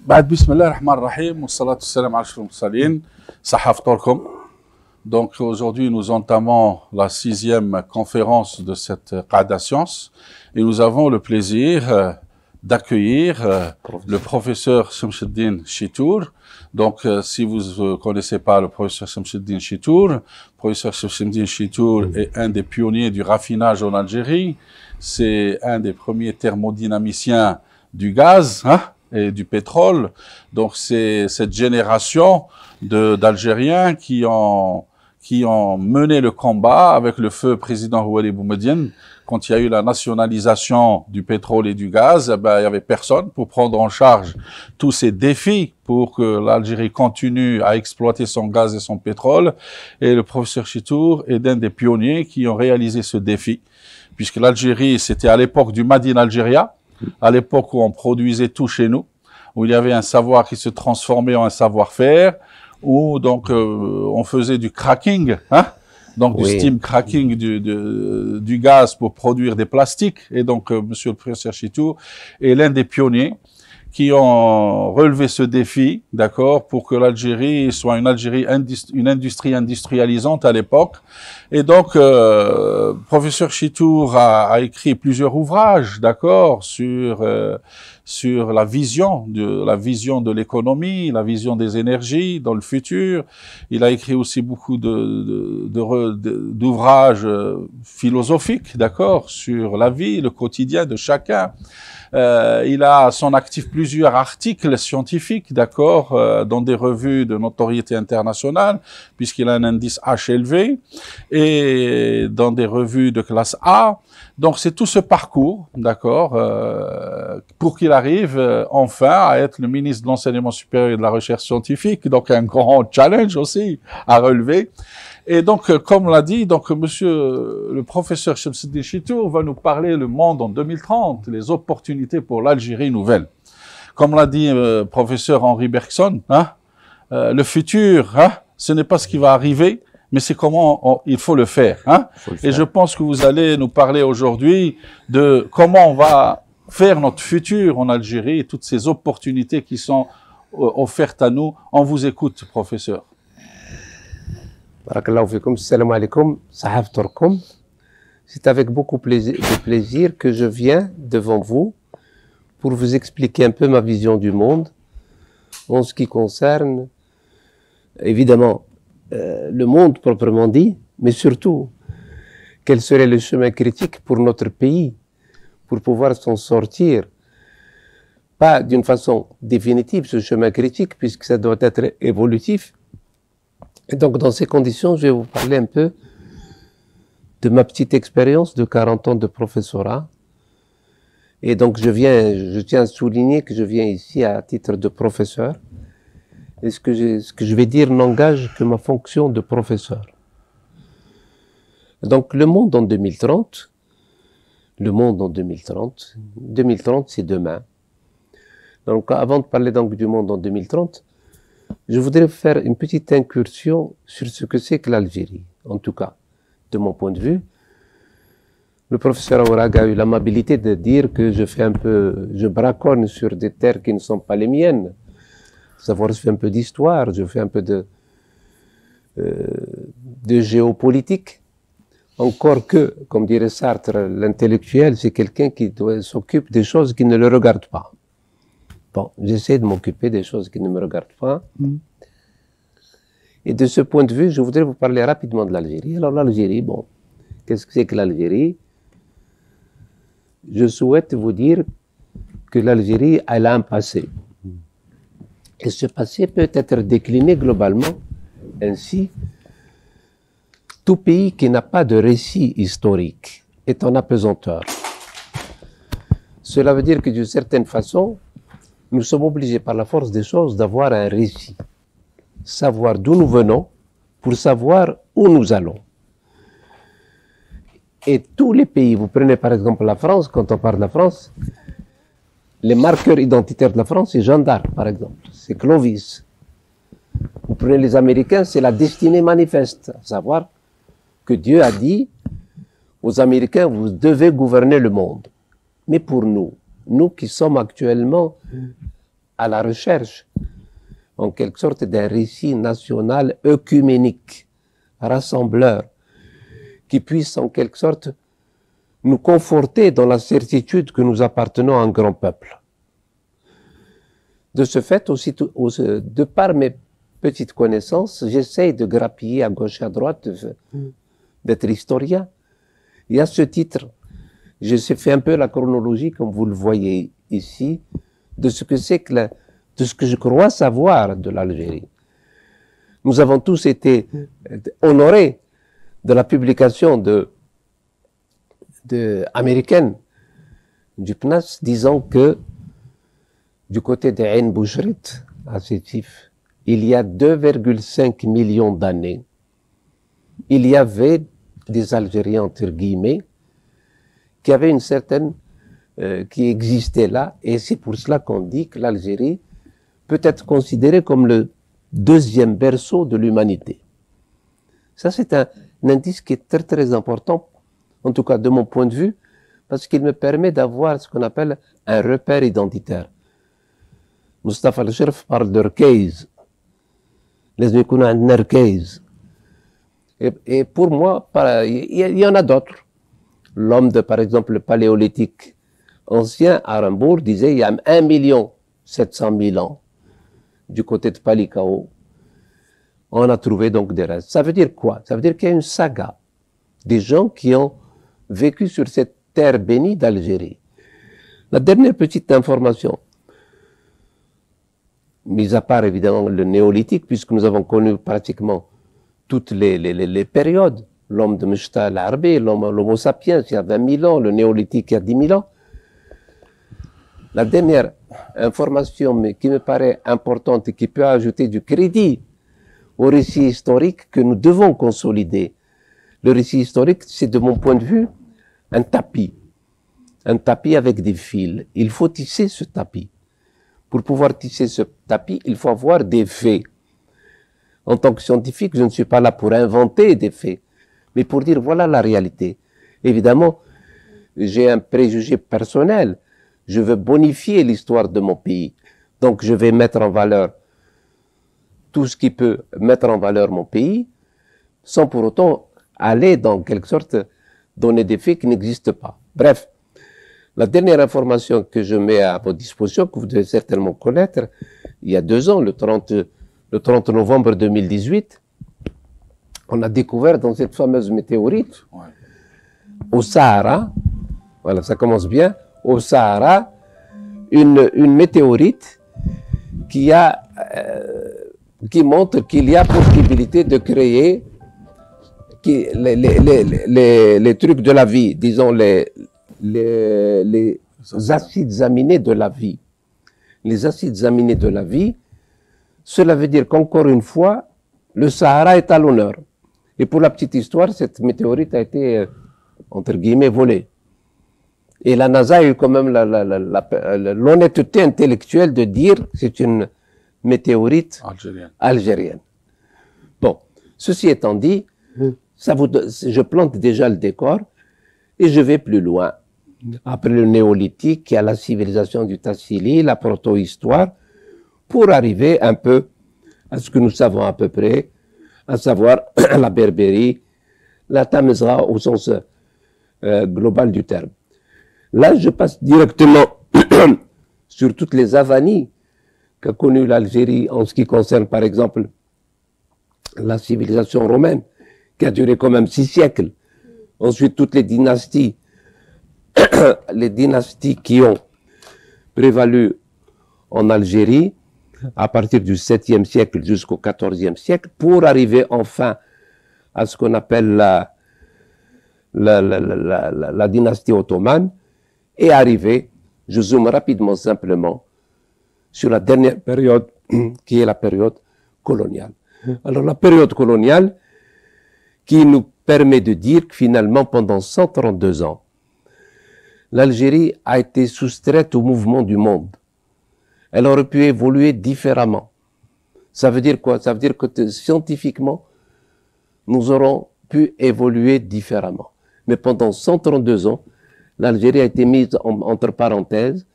بعد بسم الله الرحمن الرحيم والصلاة والسلام على أشرف المرسلين. صحة فطوركم. Donc aujourd'hui nous entamons la 6e conférence de cette Qa'da Science et nous avons le plaisir d'accueillir le professeur Shamsuddin Chittour. Donc si vous ne connaissez pas le professeur Shamsuddin Chittour, le professeur Shamsuddin Chittour est un des pionniers du raffinage en Algérie. C'est un des premiers thermodynamiciens du gaz et du pétrole. Donc c'est cette génération d'Algériens qui ont mené le combat avec le feu président Houari Boumediene. Quand il y a eu la nationalisation du pétrole et du gaz, il y avait personne pour prendre en charge tous ces défis pour que l'Algérie continue à exploiter son gaz et son pétrole. Et le professeur Chittour est l'un des pionniers qui ont réalisé ce défi, puisque l'Algérie, c'était à l'époque du Made in Algeria, à l'époque où on produisait tout chez nous, où il y avait un savoir qui se transformait en un savoir-faire, où donc on faisait du cracking, donc du steam cracking du gaz pour produire des plastiques. Et donc monsieur le professeur Chittour est l'un des pionniers qui ont relevé ce défi, d'accord, pour que l'Algérie soit une industrie industrialisante à l'époque. Et donc, professeur Chittour a écrit plusieurs ouvrages, d'accord, sur la vision de l'économie, la vision des énergies dans le futur. Il a écrit aussi beaucoup d'ouvrages philosophiques, d'accord, sur la vie, le quotidien de chacun. Il a à son actif plusieurs articles scientifiques, d'accord, dans des revues de notoriété internationale, puisqu'il a un indice H élevé, et dans des revues de classe A. Donc c'est tout ce parcours, d'accord, pour qu'il arrive enfin à être le ministre de l'Enseignement supérieur et de la Recherche scientifique. Donc un grand challenge aussi à relever. Et donc, comme l'a dit, donc monsieur le professeur Shamsuddin Chittour va nous parler le monde en 2030, les opportunités pour l'Algérie nouvelle. Comme l'a dit professeur Henri Bergson, le futur, ce n'est pas ce qui va arriver, mais c'est comment il faut le faire. Et je pense que vous allez nous parler aujourd'hui de comment on va faire notre futur en Algérie et toutes ces opportunités qui sont offertes à nous. On vous écoute, professeur. Barakallahu fikum, salam alaikum, sahaf turkum. C'est avec beaucoup de plaisir que je viens devant vous pour vous expliquer un peu ma vision du monde en ce qui concerne, évidemment, le monde proprement dit, mais surtout, quel serait le chemin critique pour notre pays, pour pouvoir s'en sortir, pas d'une façon définitive, ce chemin critique, puisque ça doit être évolutif. Et donc, dans ces conditions, je vais vous parler un peu de ma petite expérience de 40 ans de professorat. Et donc, je tiens à souligner que je viens ici à titre de professeur. Et ce que je vais dire n'engage que ma fonction de professeur. Donc, le monde en 2030, 2030, c'est demain. Donc, avant de parler donc du monde en 2030, je voudrais faire une petite incursion sur ce que c'est que l'Algérie, en tout cas, de mon point de vue. Le professeur Aourag a eu l'amabilité de dire que je braconne sur des terres qui ne sont pas les miennes. Savoir, je fais un peu d'histoire, je fais un peu de géopolitique. Encore que, comme dirait Sartre, l'intellectuel, c'est quelqu'un qui s'occupe des choses qui ne le regardent pas. Bon, j'essaie de m'occuper des choses qui ne me regardent pas. Et de ce point de vue, je voudrais vous parler rapidement de l'Algérie. Alors l'Algérie, bon, qu'est-ce que c'est que l'Algérie? Je souhaite vous dire que l'Algérie, elle a un passé. Et ce passé peut être décliné globalement ainsi. Tout pays qui n'a pas de récit historique est en apesanteur. Cela veut dire que d'une certaine façon, nous sommes obligés par la force des choses d'avoir un récit. Savoir d'où nous venons pour savoir où nous allons. Et tous les pays, vous prenez par exemple la France, quand on parle de la France, les marqueurs identitaires de la France, c'est Jeanne d'Arc par exemple, c'est Clovis. Vous prenez les Américains, c'est la destinée manifeste, à savoir que Dieu a dit aux Américains, vous devez gouverner le monde. Mais pour nous qui sommes actuellement à la recherche, en quelque sorte, d'un récit national œcuménique, rassembleur, qui puisse en quelque sorte nous conforter dans la certitude que nous appartenons à un grand peuple. De ce fait, aussi, de par mes petites connaissances, j'essaye de grappiller à gauche et à droite, d'être historien. Et à ce titre, je fait un peu la chronologie, comme vous le voyez ici, de ce que c'est que de ce que je crois savoir de l'Algérie. Nous avons tous été honorés de la publication américaine du PNAS disant que du côté de Ain Boujrit, à Sétif, il y a 2,5 millions d'années, il y avait des Algériens, entre guillemets, qui avaient une certaine, qui existaient là, et c'est pour cela qu'on dit que l'Algérie peut être considérée comme le deuxième berceau de l'humanité. Ça, c'est un indice qui est très, très important, en tout cas de mon point de vue, parce qu'il me permet d'avoir ce qu'on appelle un repère identitaire. Mustafa Al-Sherf parle de Rkeiz. Les Rkeiz. Et pour moi, il y en a d'autres. L'homme de, par exemple, le paléolithique ancien, Arambour, disait il y a 1 700 000 ans du côté de Palikao. On a trouvé donc des restes. Ça veut dire quoi? Ça veut dire qu'il y a une saga des gens qui ont vécu sur cette terre bénie d'Algérie. La dernière petite information, mis à part évidemment le néolithique, puisque nous avons connu pratiquement toutes les périodes, l'homme de Mishta al-Arbi, l'homo sapiens il y a 20 000 ans, le néolithique il y a 10 000 ans. La dernière information qui me paraît importante et qui peut ajouter du crédit au récit historique que nous devons consolider. Le récit historique, c'est de mon point de vue un tapis avec des fils. Il faut tisser ce tapis. Pour pouvoir tisser ce tapis, il faut avoir des faits. En tant que scientifique, je ne suis pas là pour inventer des faits, mais pour dire voilà la réalité. Évidemment, j'ai un préjugé personnel. Je veux bonifier l'histoire de mon pays. Donc, je vais mettre en valeur tout ce qui peut mettre en valeur mon pays, sans pour autant aller dans quelque sorte donner des faits qui n'existent pas. Bref, la dernière information que je mets à votre disposition, que vous devez certainement connaître, il y a 2 ans, le 30 novembre 2018, on a découvert dans cette fameuse météorite, au Sahara, voilà, ça commence bien, au Sahara, une météorite qui montre qu'il y a possibilité de créer les trucs de la vie, disons les acides aminés de la vie. Les acides aminés de la vie, cela veut dire qu'encore une fois, le Sahara est à l'honneur. Et pour la petite histoire, cette météorite a été, entre guillemets, volée. Et la NASA a eu quand même l'honnêteté intellectuelle de dire que c'est une météorite algérienne. Bon, ceci étant dit, je plante déjà le décor et je vais plus loin. Après le néolithique, il y a la civilisation du Tassili, la proto-histoire, pour arriver un peu à ce que nous savons à peu près, à savoir la Berbérie, la Tamizra au sens global du terme. Là, je passe directement sur toutes les avanies qu'a connues l'Algérie en ce qui concerne, par exemple, la civilisation romaine, qui a duré quand même 6 siècles. Ensuite, toutes les dynasties qui ont prévalu en Algérie, à partir du 7e siècle jusqu'au 14e siècle, pour arriver enfin à ce qu'on appelle la dynastie ottomane, et arriver, je zoome rapidement simplement, sur la dernière période, qui est la période coloniale. Alors la période coloniale, qui nous permet de dire que finalement, pendant 132 ans, l'Algérie a été soustraite au mouvement du monde. Elle aurait pu évoluer différemment. Ça veut dire quoi? Ça veut dire que scientifiquement, nous aurons pu évoluer différemment. Mais pendant 132 ans, l'Algérie a été mise entre parenthèses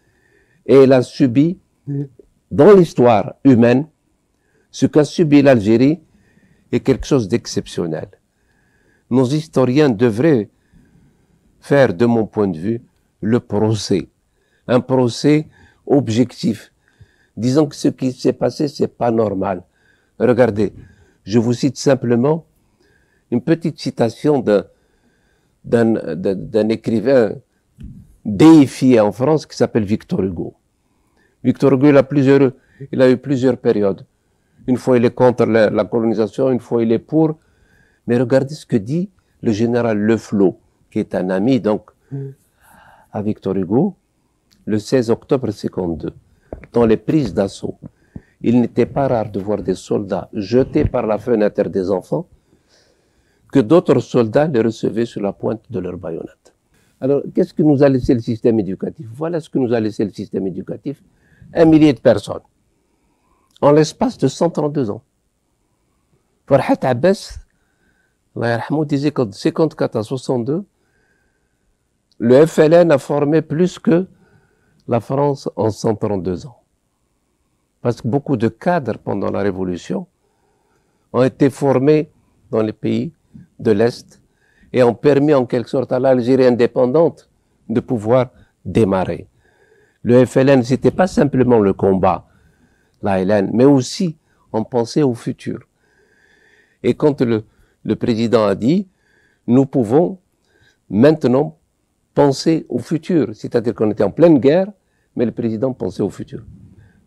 et elle a subi dans l'histoire humaine, ce qu'a subi l'Algérie est quelque chose d'exceptionnel. Nos historiens devraient faire, de mon point de vue, le procès. Un procès objectif, disant que ce qui s'est passé, c'est pas normal. Regardez, je vous cite simplement une petite citation d'un écrivain déifié en France qui s'appelle Victor Hugo. Victor Hugo, il a eu plusieurs périodes. Une fois, il est contre la colonisation, une fois, il est pour. Mais regardez ce que dit le général Le Flot, qui est un ami, donc, à Victor Hugo, le 16 octobre 52, dans les prises d'assaut. Il n'était pas rare de voir des soldats jetés par la fenêtre des enfants, que d'autres soldats les recevaient sur la pointe de leur baïonnette. Alors, qu'est-ce que nous a laissé le système éducatif? Voilà ce que nous a laissé le système éducatif. 1 millier de personnes, en l'espace de 132 ans. Farhat Abbas, Allah yarhamou, disait qu'en 54 à 62, le FLN a formé plus que la France en 132 ans. Parce que beaucoup de cadres pendant la Révolution ont été formés dans les pays de l'Est et ont permis en quelque sorte à l'Algérie indépendante de pouvoir démarrer. Le FLN, c'était pas simplement le combat, l'ALN, mais aussi on pensait au futur. Et quand le président a dit, nous pouvons maintenant penser au futur, c'est-à-dire qu'on était en pleine guerre, mais le président pensait au futur.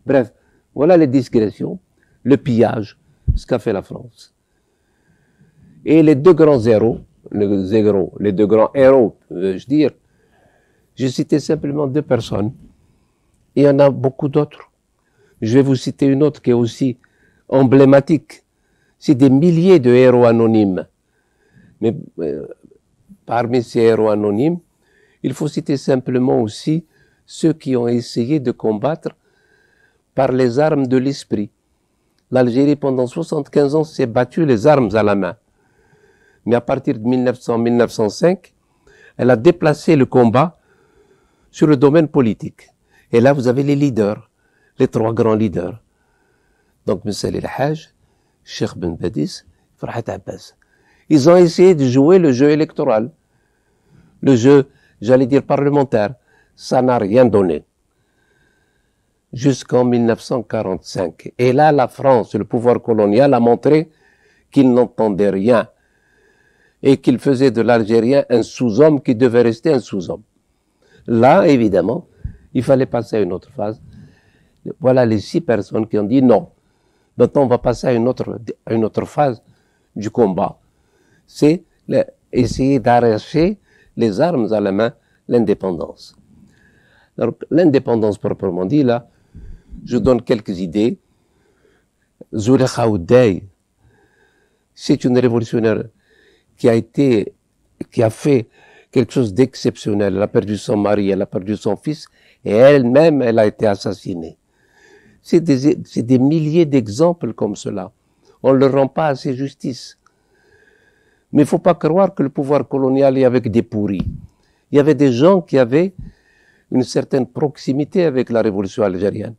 Bref, voilà les digressions, le pillage, ce qu'a fait la France. Et les deux grands héros, les deux grands héros, veux-je dire, j'ai cité simplement 2 personnes. Il y en a beaucoup d'autres. Je vais vous citer une autre qui est aussi emblématique. C'est des milliers de héros anonymes. Mais parmi ces héros anonymes, il faut citer simplement aussi ceux qui ont essayé de combattre par les armes de l'esprit. L'Algérie, pendant 75 ans, s'est battue les armes à la main. Mais à partir de 1900-1905, elle a déplacé le combat sur le domaine politique. Et là, vous avez les leaders, les 3 grands leaders. Donc, M. El Hajj, Cheikh Ben Badis, Farhat Abbas. Ils ont essayé de jouer le jeu électoral, le jeu, j'allais dire, parlementaire. Ça n'a rien donné. Jusqu'en 1945. Et là, la France, le pouvoir colonial, a montré qu'il n'entendait rien et qu'il faisait de l'Algérien un sous-homme qui devait rester un sous-homme. Là, évidemment, il fallait passer à une autre phase. Voilà les 6 personnes qui ont dit non. Maintenant, on va passer à une autre phase du combat. C'est essayer d'arracher les armes à la main, l'indépendance. Alors, l'indépendance proprement dit, là, je donne quelques idées. Zulekha Oudey, c'est une révolutionnaire qui a fait quelque chose d'exceptionnel. Elle a perdu son mari, elle a perdu son fils, et elle-même, elle a été assassinée. C'est des milliers d'exemples comme cela. On ne leur rend pas assez justice. Mais il ne faut pas croire que le pouvoir colonial est avec des pourris. Il y avait des gens qui avaient une certaine proximité avec la révolution algérienne.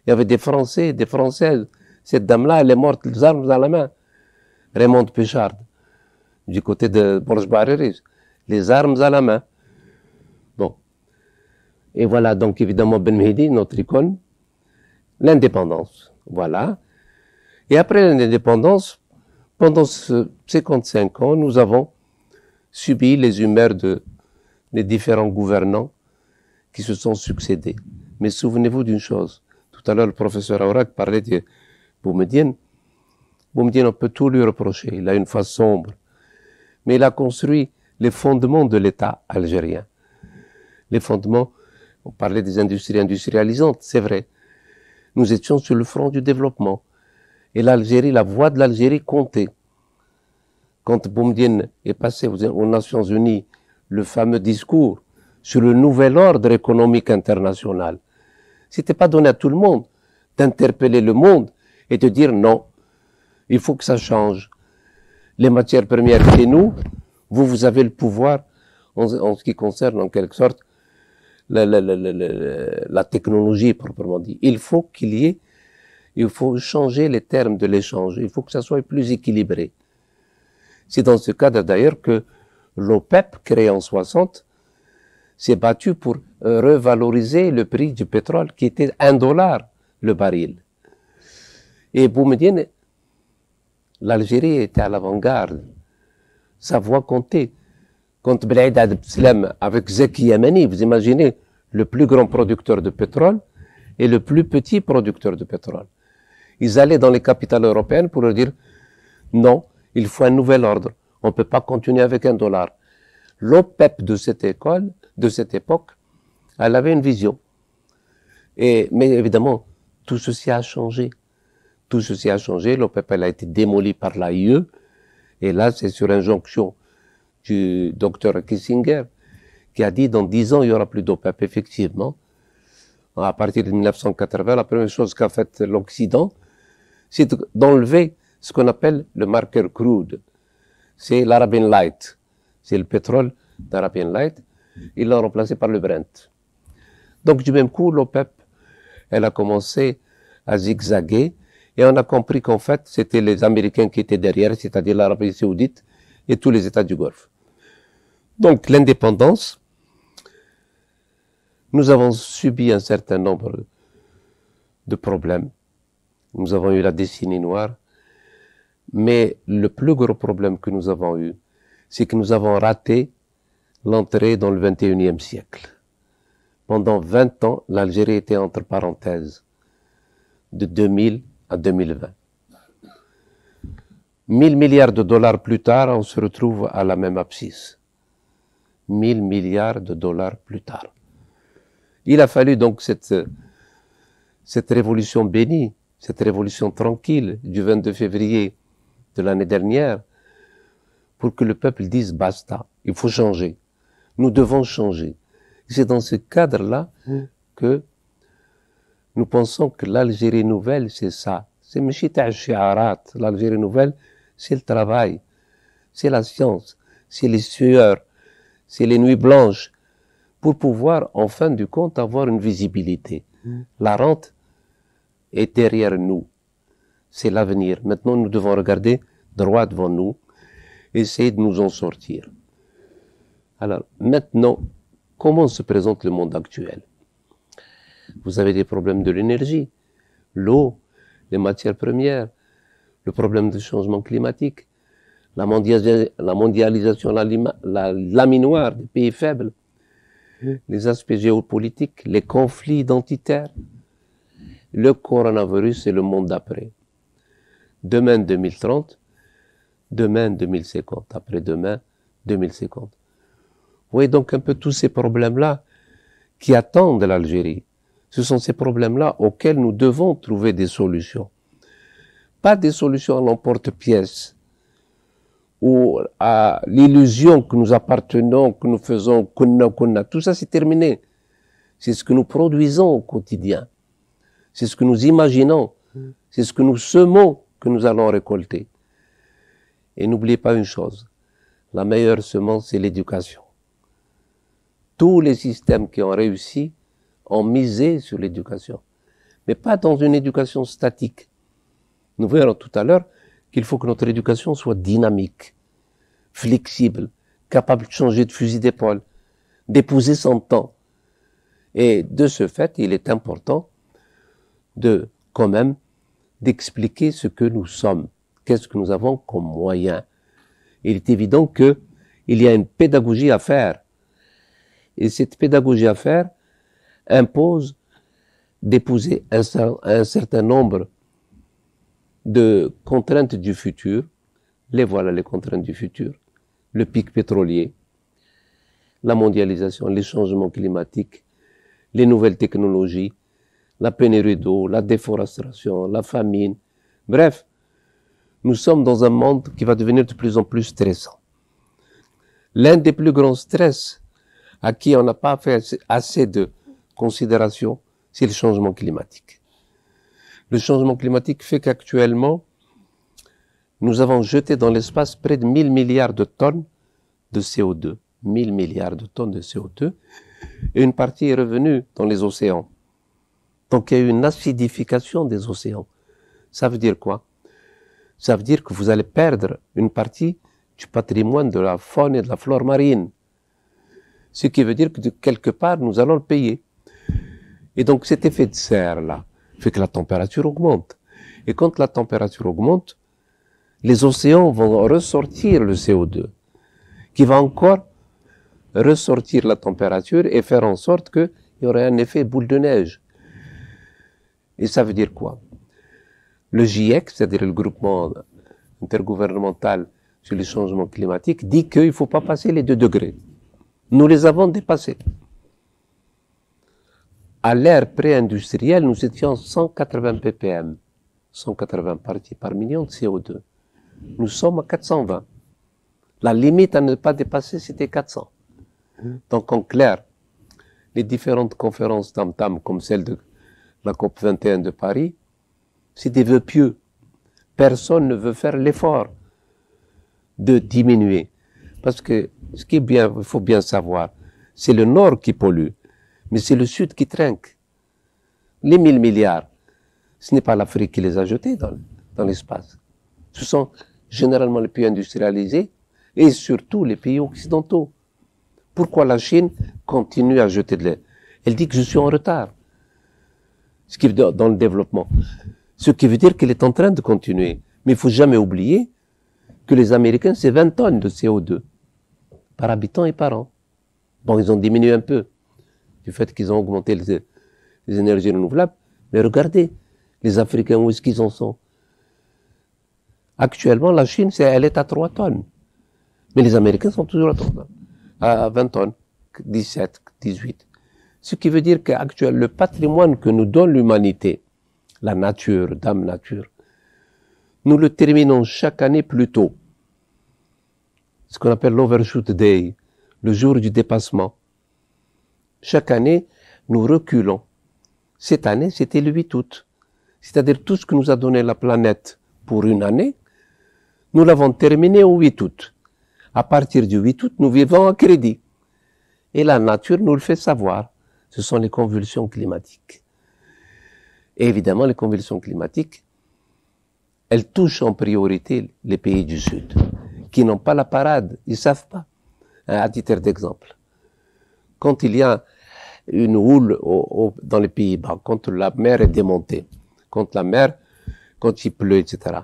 Il y avait des Français, des Françaises. Cette dame-là, elle est morte les armes à la main. Raymond Péchard, du côté de Borj Barreris, les armes à la main. Bon. Et voilà donc évidemment Ben Mehdi, notre icône. L'indépendance. Voilà. Et après l'indépendance, pendant 55 ans, nous avons subi les humeurs des différents gouvernants qui se sont succédés. Mais souvenez-vous d'une chose. Tout à l'heure, le professeur Aourak parlait de Boumediene. Boumediene, on peut tout lui reprocher. Il a une face sombre. Mais il a construit les fondements de l'État algérien. Les fondements, on parlait des industries industrialisantes, c'est vrai. Nous étions sur le front du développement. Et l'Algérie, la voix de l'Algérie comptait. Quand Boumediene est passé aux Nations Unies, le fameux discours sur le nouvel ordre économique international, c'était pas donné à tout le monde d'interpeller le monde et de dire non, il faut que ça change. Les matières premières, c'est nous, vous avez le pouvoir en ce qui concerne en quelque sorte la technologie proprement dit. Il faut il faut changer les termes de l'échange. Il faut que ça soit plus équilibré. C'est dans ce cadre d'ailleurs que l'OPEP, créé en 60, s'est battu pour revaloriser le prix du pétrole qui était $1 le baril. Et Boumediene, l'Algérie était à l'avant-garde. Sa voix comptait. Quand Belhaïd Abdeslam avec Zeki Yamani, vous imaginez, le plus grand producteur de pétrole et le plus petit producteur de pétrole. Ils allaient dans les capitales européennes pour leur dire non, il faut un nouvel ordre. On ne peut pas continuer avec $1. L'OPEP de cette époque, elle avait une vision. Mais évidemment, tout ceci a changé. Tout ceci a changé. L'OPEP, elle a été démolie par l'AIE. Et là, c'est sur injonction du docteur Kissinger, qui a dit dans 10 ans, il n'y aura plus d'OPEP. Effectivement, à partir de 1980, la première chose qu'a faite l'Occident, c'est d'enlever ce qu'on appelle le marqueur crude. C'est l'Arabian Light. C'est le pétrole d'Arabian Light. Ils l'ont remplacé par le Brent. Donc, du même coup, l'OPEP, elle a commencé à zigzaguer et on a compris qu'en fait, c'était les Américains qui étaient derrière, c'est-à-dire l'Arabie Saoudite et tous les États du Golfe. Donc, l'indépendance, nous avons subi un certain nombre de problèmes. Nous avons eu la décennie noire, mais le plus gros problème que nous avons eu, c'est que nous avons raté l'entrée dans le 21e siècle. Pendant 20 ans, l'Algérie était entre parenthèses, de 2000 à 2020. 1000 milliards de dollars plus tard, on se retrouve à la même abscisse. 1000 milliards de dollars plus tard. Il a fallu donc cette révolution bénie, cette révolution tranquille du 22 février de l'année dernière, pour que le peuple dise basta, il faut changer. Nous devons changer. C'est dans ce cadre-là que nous pensons que l'Algérie nouvelle, c'est ça. C'est Meshita al-Shi'arat. L'Algérie nouvelle, c'est le travail, c'est la science, c'est les sueurs, c'est les nuits blanches, pour pouvoir, en fin du compte, avoir une visibilité. La rente est derrière nous. C'est l'avenir. Maintenant, nous devons regarder droit devant nous, essayer de nous en sortir. Alors, maintenant, comment se présente le monde actuel? Vous avez des problèmes de l'énergie, l'eau, les matières premières, le problème du changement climatique, la mondialisation, la laminoire des pays faibles, les aspects géopolitiques, les conflits identitaires, le coronavirus et le monde d'après. Demain 2030, demain 2050, après-demain 2050. Vous voyez donc un peu tous ces problèmes-là qui attendent l'Algérie. Ce sont ces problèmes-là auxquels nous devons trouver des solutions. Pas des solutions à l'emporte-pièce ou à l'illusion que nous appartenons, que nous faisons, kunna. Tout ça, c'est terminé. C'est ce que nous produisons au quotidien. C'est ce que nous imaginons. C'est ce que nous semons que nous allons récolter. Et n'oubliez pas une chose. La meilleure semence, c'est l'éducation. Tous les systèmes qui ont réussi ont misé sur l'éducation. Mais pas dans une éducation statique. Nous verrons tout à l'heure qu'il faut que notre éducation soit dynamique, flexible, capable de changer de fusil d'épaule, d'épouser son temps. Et de ce fait, il est important quand même, d'expliquer ce que nous sommes, qu'est-ce que nous avons comme moyen. Il est évident qu'il y a une pédagogie à faire. Et cette pédagogie à faire impose d'épouser un certain nombre de contraintes du futur. Les voilà, les contraintes du futur. Le pic pétrolier, la mondialisation, les changements climatiques, les nouvelles technologies, la pénurie d'eau, la déforestation, la famine. Bref, nous sommes dans un monde qui va devenir de plus en plus stressant. L'un des plus grands stress à qui on n'a pas fait assez de considération, c'est le changement climatique. Le changement climatique fait qu'actuellement, nous avons jeté dans l'espace près de 1000 milliards de tonnes de CO2. 1000 milliards de tonnes de CO2. et une partie est revenue dans les océans. Donc il y a eu une acidification des océans. Ça veut dire quoi? Ça veut dire que vous allez perdre une partie du patrimoine de la faune et de la flore marine. Ce qui veut dire que de quelque part, nous allons le payer. Et donc cet effet de serre-là fait que la température augmente. Et quand la température augmente, les océans vont ressortir le CO2, qui va encore ressortir la température et faire en sorte qu'il y aurait un effet boule de neige. Et ça veut dire quoi? Le GIEC, c'est-à-dire le groupement intergouvernemental sur les changements climatiques, dit qu'il ne faut pas passer les 2 degrés. Nous les avons dépassés. À l'ère pré-industrielle, nous étions 180 ppm, 180 parties par million de CO2. Nous sommes à 420. La limite à ne pas dépasser, c'était 400. Donc, en clair, les différentes conférences tam-tam, comme celle de la COP 21 de Paris, c'est des vœux pieux. Personne ne veut faire l'effort de diminuer. Parce que ce qui est bien, il faut bien savoir, c'est le nord qui pollue, mais c'est le sud qui trinque. Les 1000 milliards, ce n'est pas l'Afrique qui les a jetés dans l'espace. Ce sont généralement les pays industrialisés et surtout les pays occidentaux. Pourquoi la Chine continue à jeter de l'air? Elle dit que je suis en retard. Ce qui veut dire dans le développement. Ce qui veut dire qu'elle est en train de continuer. Mais il ne faut jamais oublier que les Américains, c'est 20 tonnes de CO2 par habitant et par an. Bon, ils ont diminué un peu du fait qu'ils ont augmenté les énergies renouvelables. Mais regardez, les Africains, où est-ce qu'ils en sont? Actuellement, la Chine, elle est à 3 tonnes. Mais les Américains sont toujours à 20 tonnes, 17, 18. Ce qui veut dire qu'actuellement, le patrimoine que nous donne l'humanité, la nature, Dame Nature, nous le terminons chaque année plus tôt. Ce qu'on appelle l'Overshoot Day, le jour du dépassement. Chaque année, nous reculons. Cette année, c'était le 8 août. C'est-à-dire tout ce que nous a donné la planète pour une année, nous l'avons terminé au 8 août. À partir du 8 août, nous vivons à crédit. Et la nature nous le fait savoir. Ce sont les convulsions climatiques. Et évidemment, les convulsions climatiques, elles touchent en priorité les pays du Sud, qui n'ont pas la parade, ils ne savent pas. À titre d'exemple, quand il y a une houle dans les Pays-Bas, quand la mer est démontée, quand il pleut, etc.,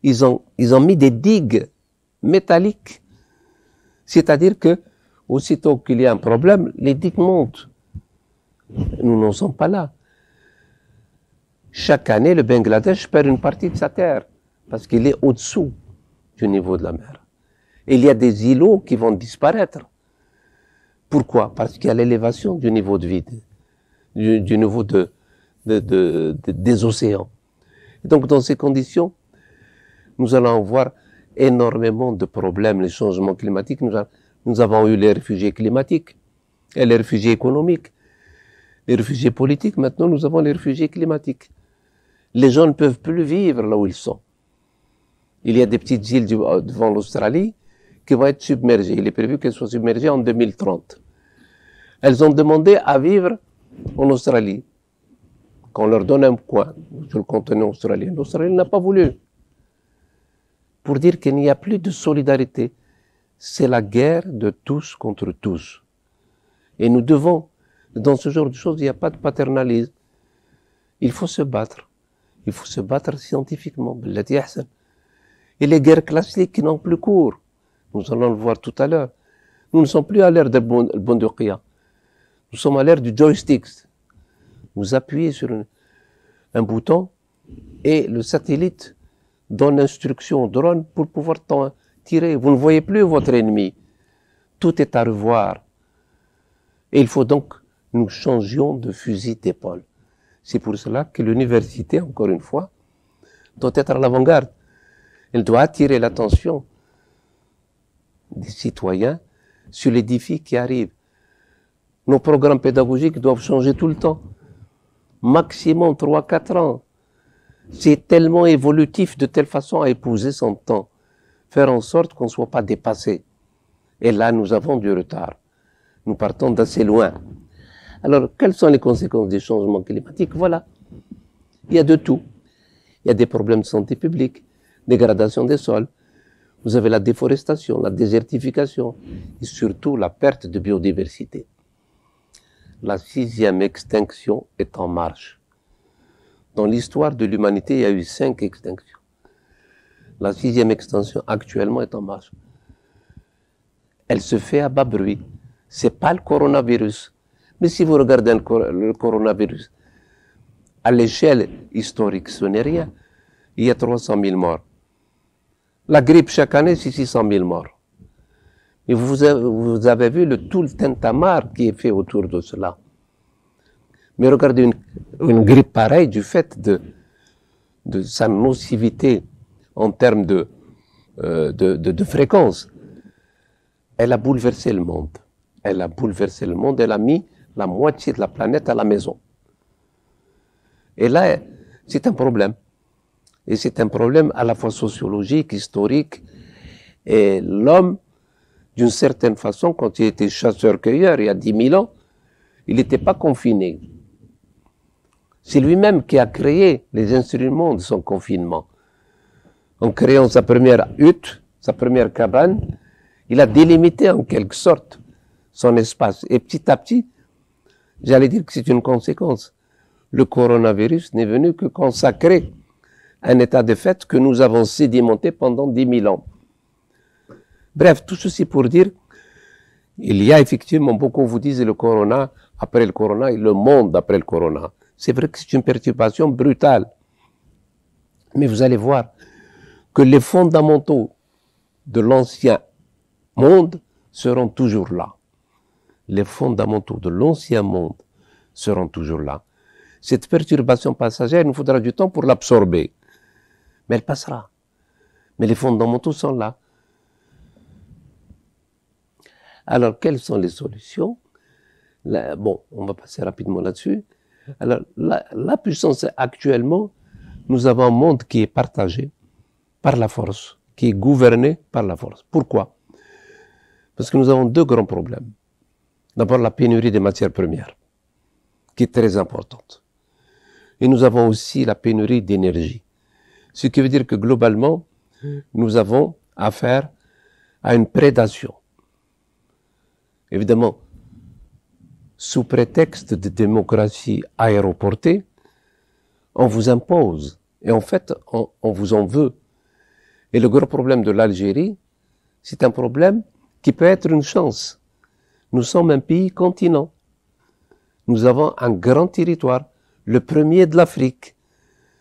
ils ont mis des digues métalliques. C'est-à-dire que, aussitôt qu'il y a un problème, les digues montent. Nous n'en sommes pas là. Chaque année, le Bangladesh perd une partie de sa terre, parce qu'il est au-dessous du niveau de la mer. Et il y a des îlots qui vont disparaître. Pourquoi? Parce qu'il y a l'élévation du niveau de vie, du niveau des océans. Et donc, dans ces conditions, nous allons avoir énormément de problèmes, les changements climatiques. Nous avons eu les réfugiés climatiques et les réfugiés économiques, les réfugiés politiques. Maintenant, nous avons les réfugiés climatiques. Les gens ne peuvent plus vivre là où ils sont. Il y a des petites îles devant l'Australie qui vont être submergées. Il est prévu qu'elles soient submergées en 2030. Elles ont demandé à vivre en Australie. Qu'on leur donne un coin sur le continent australien. L'Australie n'a pas voulu. Pour dire qu'il n'y a plus de solidarité. C'est la guerre de tous contre tous. Et nous devons, dans ce genre de choses, il n'y a pas de paternalisme. Il faut se battre. Il faut se battre scientifiquement. Et les guerres classiques qui n'ont plus cours. Nous allons le voir tout à l'heure. Nous ne sommes plus à l'ère de Bondokia. Nous sommes à l'ère du joystick. Vous appuyez sur un bouton et le satellite donne instruction au drone pour pouvoir tirer. Vous ne voyez plus votre ennemi. Tout est à revoir. Et il faut donc que nous changions de fusil d'épaule. C'est pour cela que l'université, encore une fois, doit être à l'avant-garde. Elle doit attirer l'attention des citoyens sur les défis qui arrivent. Nos programmes pédagogiques doivent changer tout le temps. Maximum 3-4 ans. C'est tellement évolutif de telle façon à épouser son temps. Faire en sorte qu'on ne soit pas dépassé. Et là, nous avons du retard. Nous partons d'assez loin. Alors, quelles sont les conséquences des changements climatiques? Voilà. Il y a de tout. Il y a des problèmes de santé publique, dégradation des sols. Vous avez la déforestation, la désertification et surtout la perte de biodiversité. La 6e extinction est en marche. Dans l'histoire de l'humanité, il y a eu 5 extinctions. La 6e extinction actuellement est en marche. Elle se fait à bas bruit. C'est pas le coronavirus. Mais si vous regardez le coronavirus, à l'échelle historique, ce n'est rien. Il y a 300 000 morts. La grippe, chaque année, c'est 600 000 morts. Et vous avez vu tout le tintamarre qui est fait autour de cela. Mais regardez une grippe pareille, du fait de sa nocivité en termes de fréquence, elle a bouleversé le monde. Elle a bouleversé le monde, elle a mis la moitié de la planète à la maison. Et là, c'est un problème. Et c'est un problème à la fois sociologique, historique. Et l'homme, d'une certaine façon, quand il était chasseur-cueilleur, il y a 10 000 ans, il n'était pas confiné. C'est lui-même qui a créé les instruments de son confinement. En créant sa première hutte, sa première cabane, il a délimité en quelque sorte son espace. Et petit à petit, j'allais dire que c'est une conséquence. Le coronavirus n'est venu que consacrer un état de fait que nous avons sédimenté pendant 10 000 ans. Bref, tout ceci pour dire, il y a effectivement, beaucoup vous disent le corona, après le corona, et le monde après le corona. C'est vrai que c'est une perturbation brutale. Mais vous allez voir que les fondamentaux de l'ancien monde seront toujours là. Les fondamentaux de l'ancien monde seront toujours là. Cette perturbation passagère, il nous faudra du temps pour l'absorber. Mais elle passera. Mais les fondamentaux sont là. Alors, quelles sont les solutions? Bon, on va passer rapidement là-dessus. Alors, la puissance, actuellement, nous avons un monde qui est partagé par la force, qui est gouverné par la force. Pourquoi? Parce que nous avons 2 grands problèmes. D'abord, la pénurie des matières premières, qui est très importante. Et nous avons aussi la pénurie d'énergie. Ce qui veut dire que globalement, nous avons affaire à une prédation. Évidemment, sous prétexte de démocratie aéroportée, on vous impose. Et en fait, on vous en veut. Et le gros problème de l'Algérie, c'est un problème qui peut être une chance. Nous sommes un pays continent. Nous avons un grand territoire, le premier de l'Afrique.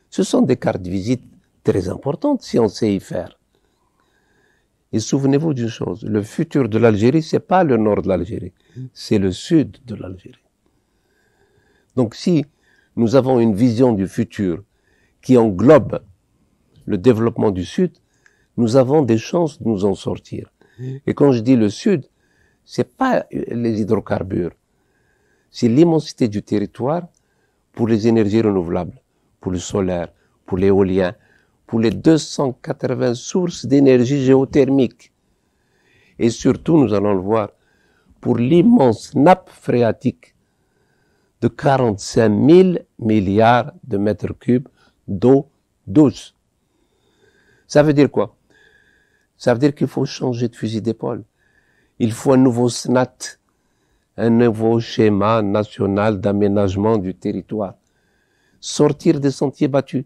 Ce sont des cartes de visite très importantes si on sait y faire. Et souvenez-vous d'une chose, le futur de l'Algérie, c'est pas le nord de l'Algérie, c'est le sud de l'Algérie. Donc si nous avons une vision du futur qui englobe le développement du sud, nous avons des chances de nous en sortir. Et quand je dis le sud, c'est pas les hydrocarbures, c'est l'immensité du territoire pour les énergies renouvelables, pour le solaire, pour l'éolien, pour les 280 sources d'énergie géothermique. Et surtout, nous allons le voir, pour l'immense nappe phréatique de 45 000 milliards de mètres cubes d'eau douce. Ça veut dire quoi? Ça veut dire qu'il faut changer de fusil d'épaule. Il faut un nouveau SNAT, un nouveau schéma national d'aménagement du territoire. Sortir des sentiers battus.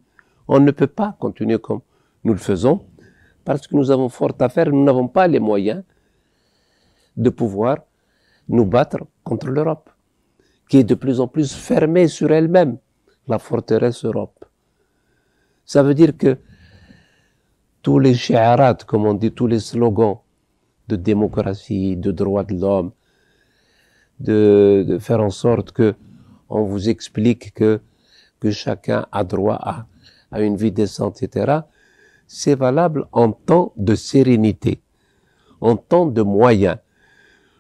On ne peut pas continuer comme nous le faisons parce que nous avons fort à faire. Nous n'avons pas les moyens de pouvoir nous battre contre l'Europe, qui est de plus en plus fermée sur elle-même, la forteresse Europe. Ça veut dire que tous les shi'arat, comme on dit, tous les slogans de démocratie, de droits de l'homme, de faire en sorte que on vous explique que chacun a droit à une vie décente, etc., c'est valable en temps de sérénité, en temps de moyens.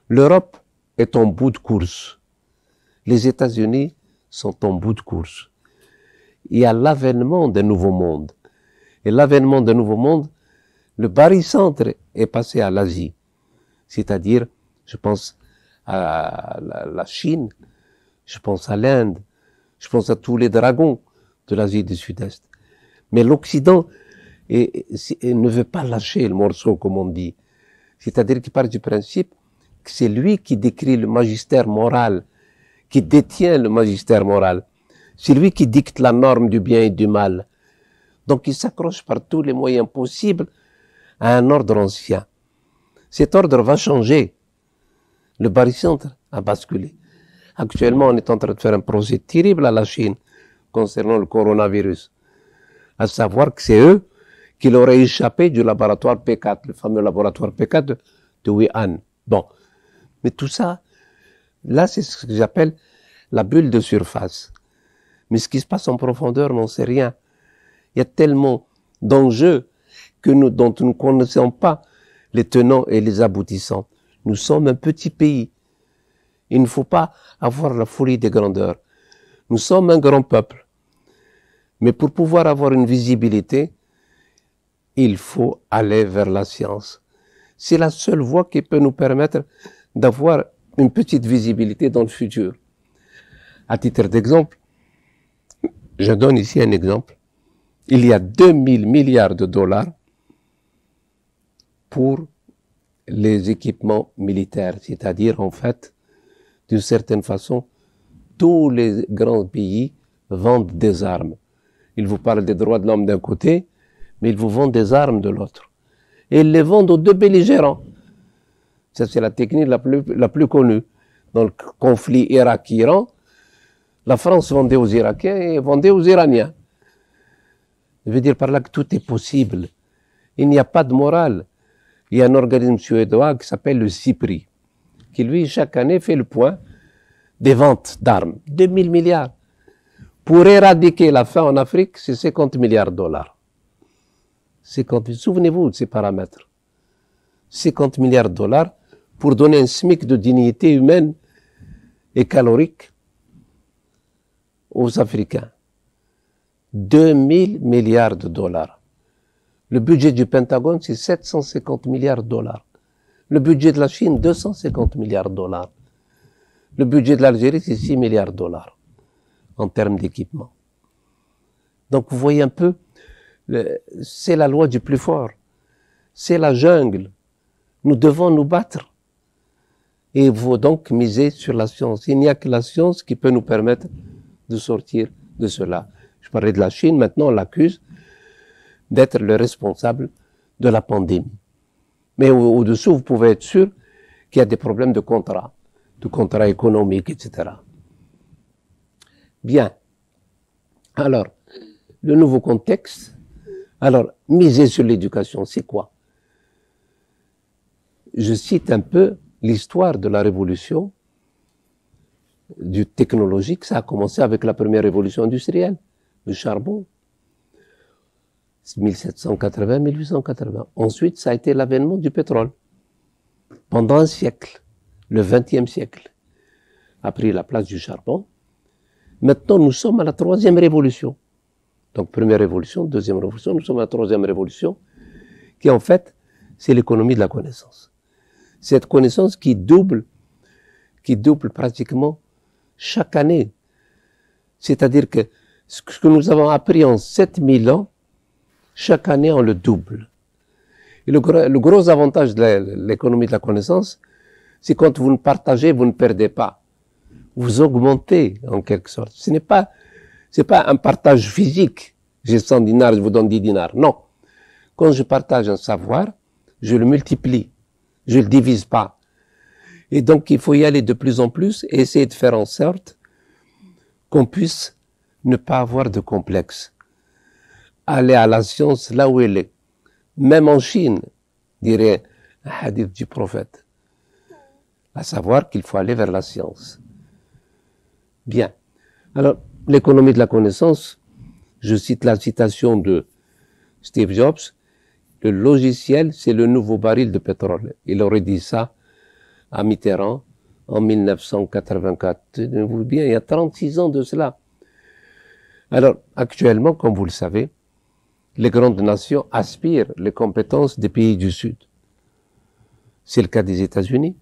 L'Europe est en bout de course. Les États-Unis sont en bout de course. Il y a l'avènement d'un nouveau monde. Et l'avènement d'un nouveau monde, le barycentre est passé à l'Asie. C'est-à-dire, je pense à la Chine, je pense à l'Inde, je pense à tous les dragons de l'Asie du Sud-Est. Mais l'Occident ne veut pas lâcher le morceau, comme on dit. C'est-à-dire qu'il part du principe que c'est lui qui décrit le magistère moral, qui détient le magistère moral. C'est lui qui dicte la norme du bien et du mal. Donc il s'accroche par tous les moyens possibles à un ordre ancien. Cet ordre va changer. Le barycentre a basculé. Actuellement, on est en train de faire un procès terrible à la Chine concernant le coronavirus. À savoir que c'est eux qui l'auraient échappé du laboratoire P4, le fameux laboratoire P4 de Wuhan. Bon. Mais tout ça, là, c'est ce que j'appelle la bulle de surface. Mais ce qui se passe en profondeur, on n'en sait rien. Il y a tellement d'enjeux dont nous ne connaissons pas les tenants et les aboutissants. Nous sommes un petit pays. Il ne faut pas avoir la folie des grandeurs. Nous sommes un grand peuple. Mais pour pouvoir avoir une visibilité, il faut aller vers la science. C'est la seule voie qui peut nous permettre d'avoir une petite visibilité dans le futur. À titre d'exemple, je donne ici un exemple. Il y a 2000 milliards de dollars pour les équipements militaires, c'est-à-dire en fait, d'une certaine façon, tous les grands pays vendent des armes. Ils vous parlent des droits de l'homme d'un côté, mais ils vous vendent des armes de l'autre. Et ils les vendent aux deux belligérants. Ça, c'est la technique la plus connue. Dans le conflit Irak-Iran, la France vendait aux Irakiens et vendait aux Iraniens. Je veux dire par là que tout est possible. Il n'y a pas de morale. Il y a un organisme suédois qui s'appelle le CIPRI, qui lui, chaque année, fait le point des ventes d'armes. 2000 milliards. Pour éradiquer la faim en Afrique, c'est 50 milliards de dollars. Souvenez-vous de ces paramètres. 50 milliards de dollars pour donner un SMIC de dignité humaine et calorique aux Africains. 2000 milliards de dollars. Le budget du Pentagone, c'est 750 milliards de dollars. Le budget de la Chine, 250 milliards de dollars. Le budget de l'Algérie, c'est 6 milliards de dollars en termes d'équipement. Donc vous voyez un peu, c'est la loi du plus fort. C'est la jungle. Nous devons nous battre. Et il faut donc miser sur la science. Il n'y a que la science qui peut nous permettre de sortir de cela. Je parlais de la Chine, maintenant on l'accuse d'être le responsable de la pandémie. Mais au-dessous, vous pouvez être sûr qu'il y a des problèmes de contrat économique, etc. Bien. Alors, le nouveau contexte. Alors, miser sur l'éducation, c'est quoi? Je cite un peu l'histoire de la révolution technologique. Ça a commencé avec la première révolution industrielle, le charbon. 1780-1880. Ensuite, ça a été l'avènement du pétrole. Pendant un siècle, le XXe siècle, a pris la place du charbon. Maintenant, nous sommes à la troisième révolution. Donc, première révolution, deuxième révolution, nous sommes à la troisième révolution, qui en fait, c'est l'économie de la connaissance. Cette connaissance qui double pratiquement chaque année. C'est-à-dire que ce que nous avons appris en 7000 ans, chaque année, on le double. Et le gros avantage de l'économie de la connaissance, c'est quand vous ne partagez, vous ne perdez pas. Vous augmentez, en quelque sorte. C'est pas un partage physique. J'ai 100 dinars, je vous donne 10 dinars. Non. Quand je partage un savoir, je le multiplie. Je le divise pas. Et donc, il faut y aller de plus en plus et essayer de faire en sorte qu'on puisse ne pas avoir de complexe. Aller à la science là où elle est. Même en Chine, dirait un hadith du prophète. À savoir qu'il faut aller vers la science. Bien. Alors, l'économie de la connaissance, je cite la citation de Steve Jobs, le logiciel, c'est le nouveau baril de pétrole. Il aurait dit ça à Mitterrand en 1984. Tenez-vous bien, il y a 36 ans de cela. Alors, actuellement, comme vous le savez, les grandes nations aspirent les compétences des pays du Sud. C'est le cas des États-Unis,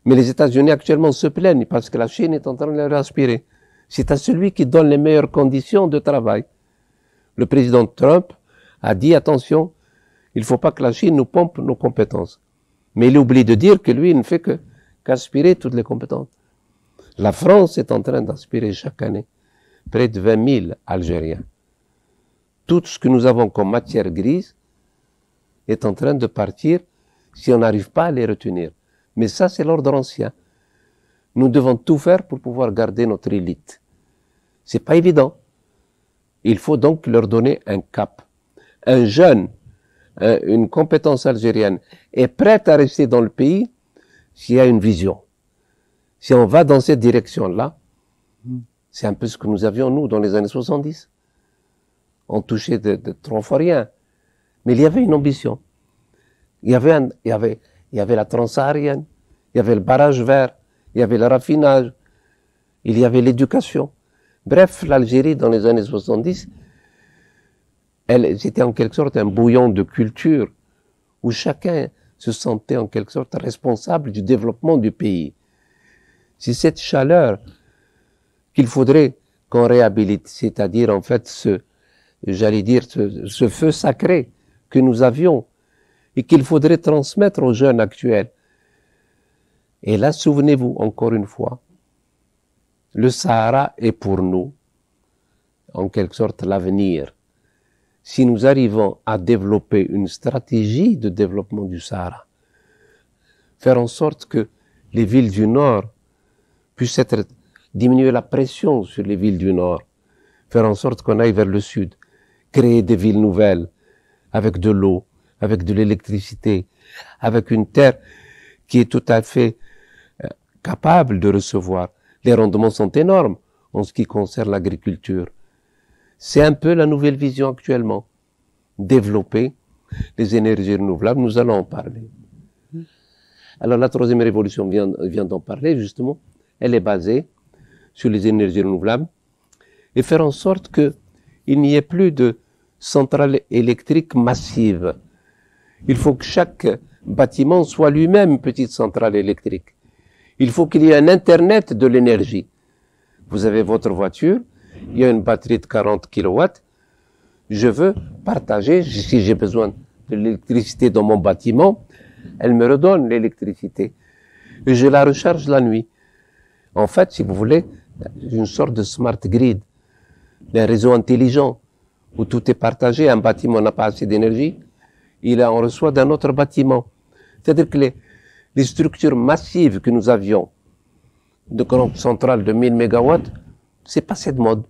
Mais les États-Unis actuellement se plaignent parce que la Chine est en train de les aspirer. C'est à celui qui donne les meilleures conditions de travail. Le président Trump a dit, attention, il ne faut pas que la Chine nous pompe nos compétences. Mais il oublie de dire que lui, il ne fait qu'aspirer toutes les compétences. La France est en train d'aspirer chaque année près de 20 000 Algériens. Tout ce que nous avons comme matière grise est en train de partir si on n'arrive pas à les retenir. Mais ça, c'est l'ordre ancien. Nous devons tout faire pour pouvoir garder notre élite. C'est pas évident. Il faut donc leur donner un cap. Un jeune, une compétence algérienne est prête à rester dans le pays s'il y a une vision. Si on va dans cette direction-là, c'est un peu ce que nous avions, nous, dans les années 70. On touchait de 3 fois rien. Mais il y avait une ambition. Il y avait la transsaharienne, il y avait le barrage vert, il y avait le raffinage, il y avait l'éducation. Bref, l'Algérie, dans les années 70, c'était en quelque sorte un bouillon de culture où chacun se sentait en quelque sorte responsable du développement du pays. C'est cette chaleur qu'il faudrait qu'on réhabilite, c'est-à-dire en fait ce feu sacré que nous avions et qu'il faudrait transmettre aux jeunes actuels. Et là, souvenez-vous, encore une fois, le Sahara est pour nous, en quelque sorte, l'avenir. Si nous arrivons à développer une stratégie de développement du Sahara, faire en sorte que les villes du Nord puissent diminuer la pression sur les villes du Nord, faire en sorte qu'on aille vers le Sud, créer des villes nouvelles, avec de l'eau, avec de l'électricité, avec une terre qui est tout à fait capable de recevoir. Les rendements sont énormes en ce qui concerne l'agriculture. C'est un peu la nouvelle vision actuellement. Développer les énergies renouvelables, nous allons en parler. Alors la troisième révolution vient d'en parler justement. Elle est basée sur les énergies renouvelables et faire en sorte qu'il n'y ait plus de centrales électriques massives. Il faut que chaque bâtiment soit lui-même une petite centrale électrique. Il faut qu'il y ait un Internet de l'énergie. Vous avez votre voiture, il y a une batterie de 40 kW. Je veux partager, si j'ai besoin de l'électricité dans mon bâtiment, elle me redonne l'électricité. Et je la recharge la nuit. En fait, si vous voulez, une sorte de smart grid, un réseau intelligent, où tout est partagé, un bâtiment n'a pas assez d'énergie, il en reçoit d'un autre bâtiment. C'est-à-dire que les structures massives que nous avions, de grandes centrales de 1000 MW, c'est passé de mode.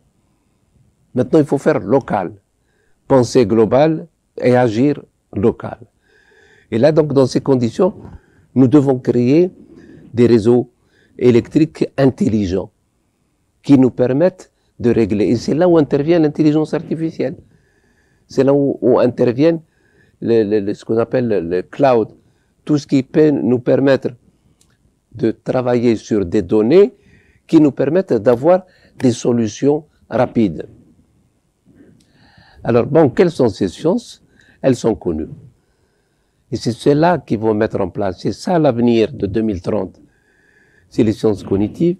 Maintenant, il faut faire local, penser global et agir local. Et là, donc, dans ces conditions, nous devons créer des réseaux électriques intelligents qui nous permettent de régler. Et c'est là où intervient l'intelligence artificielle. C'est là où interviennent ce qu'on appelle le cloud. Tout ce qui peut nous permettre de travailler sur des données qui nous permettent d'avoir des solutions rapides. Alors, bon, quelles sont ces sciences? Elles sont connues. Et c'est celles-là qui vont mettre en place. C'est ça l'avenir de 2030. C'est les sciences cognitives.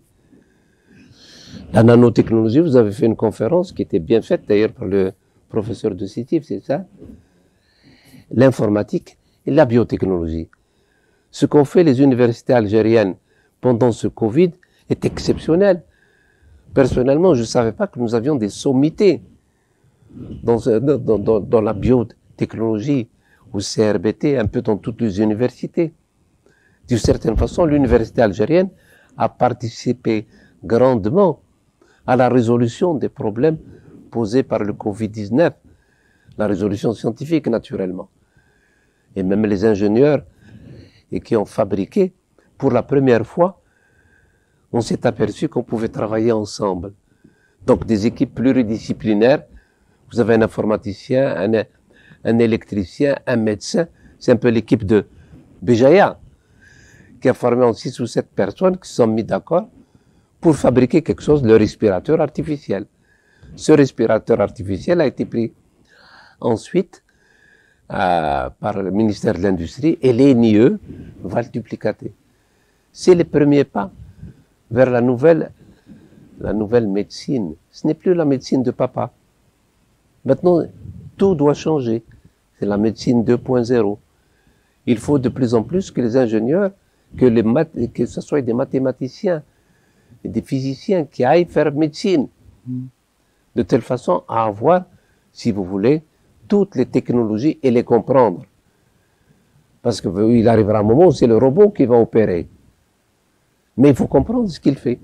La nanotechnologie, vous avez fait une conférence qui était bien faite d'ailleurs par le professeur de CITIF, c'est ça? L'informatique et la biotechnologie. Ce qu'ont fait les universités algériennes pendant ce Covid est exceptionnel. Personnellement, je ne savais pas que nous avions des sommités dans la biotechnologie, au CRBT, un peu dans toutes les universités. D'une certaine façon, l'université algérienne a participé grandement à la résolution des problèmes posés par le Covid-19, la résolution scientifique naturellement. Et même les ingénieurs qui ont fabriqué, pour la première fois, on s'est aperçu qu'on pouvait travailler ensemble. Donc des équipes pluridisciplinaires, vous avez un informaticien, un électricien, un médecin, c'est un peu l'équipe de Béjaïa, qui a formé en 6 ou 7 personnes qui se sont mis d'accord pour fabriquer quelque chose, le respirateur artificiel. Ce respirateur artificiel a été pris ensuite par le ministère de l'Industrie et l'ENIE va le duplicater. c'est le premier pas vers la nouvelle médecine. Ce n'est plus la médecine de papa. Maintenant, tout doit changer. C'est la médecine 2.0. Il faut de plus en plus que les ingénieurs, que ce soit des mathématiciens et des physiciens qui aillent faire médecine. De telle façon à avoir, si vous voulez, toutes les technologies et les comprendre. Parce qu'il arrivera un moment où c'est le robot qui va opérer. Mais il faut comprendre ce qu'il fait.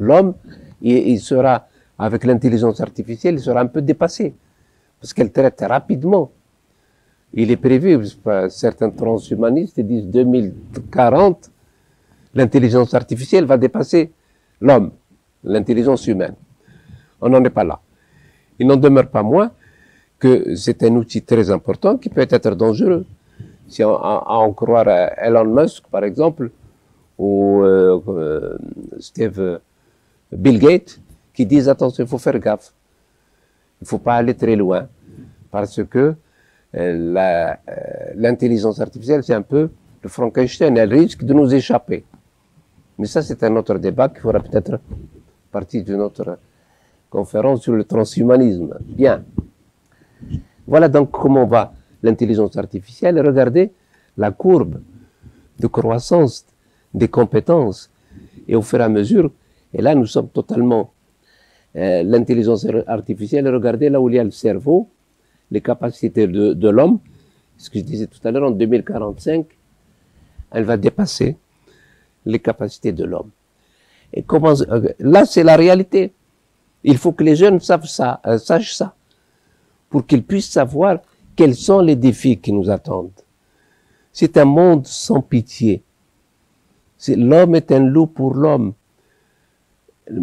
L'homme, il sera, avec l'intelligence artificielle, il sera un peu dépassé. Parce qu'elle traite rapidement. Il est prévu, certains transhumanistes disent 2040, l'intelligence artificielle va dépasser l'homme, l'intelligence humaine. On n'en est pas là. Il n'en demeure pas moins que c'est un outil très important qui peut être dangereux. Si on en croire Elon Musk, par exemple, ou Bill Gates, qui disent attention, il faut faire gaffe. Il ne faut pas aller très loin, parce que l'intelligence artificielle, c'est un peu le Frankenstein, elle risque de nous échapper. Mais ça, c'est un autre débat qui fera peut-être partie d'une autre conférence sur le transhumanisme. Bien. Voilà donc comment va l'intelligence artificielle. Regardez la courbe de croissance des compétences. Et au fur et à mesure, et là nous sommes totalement l'intelligence artificielle, regardez là où il y a le cerveau, les capacités de l'homme, ce que je disais tout à l'heure, en 2045, elle va dépasser les capacités de l'homme. Et comment, là c'est la réalité. Il faut que les jeunes sachent ça, pour qu'ils puissent savoir quels sont les défis qui nous attendent. C'est un monde sans pitié. L'homme est un loup pour l'homme.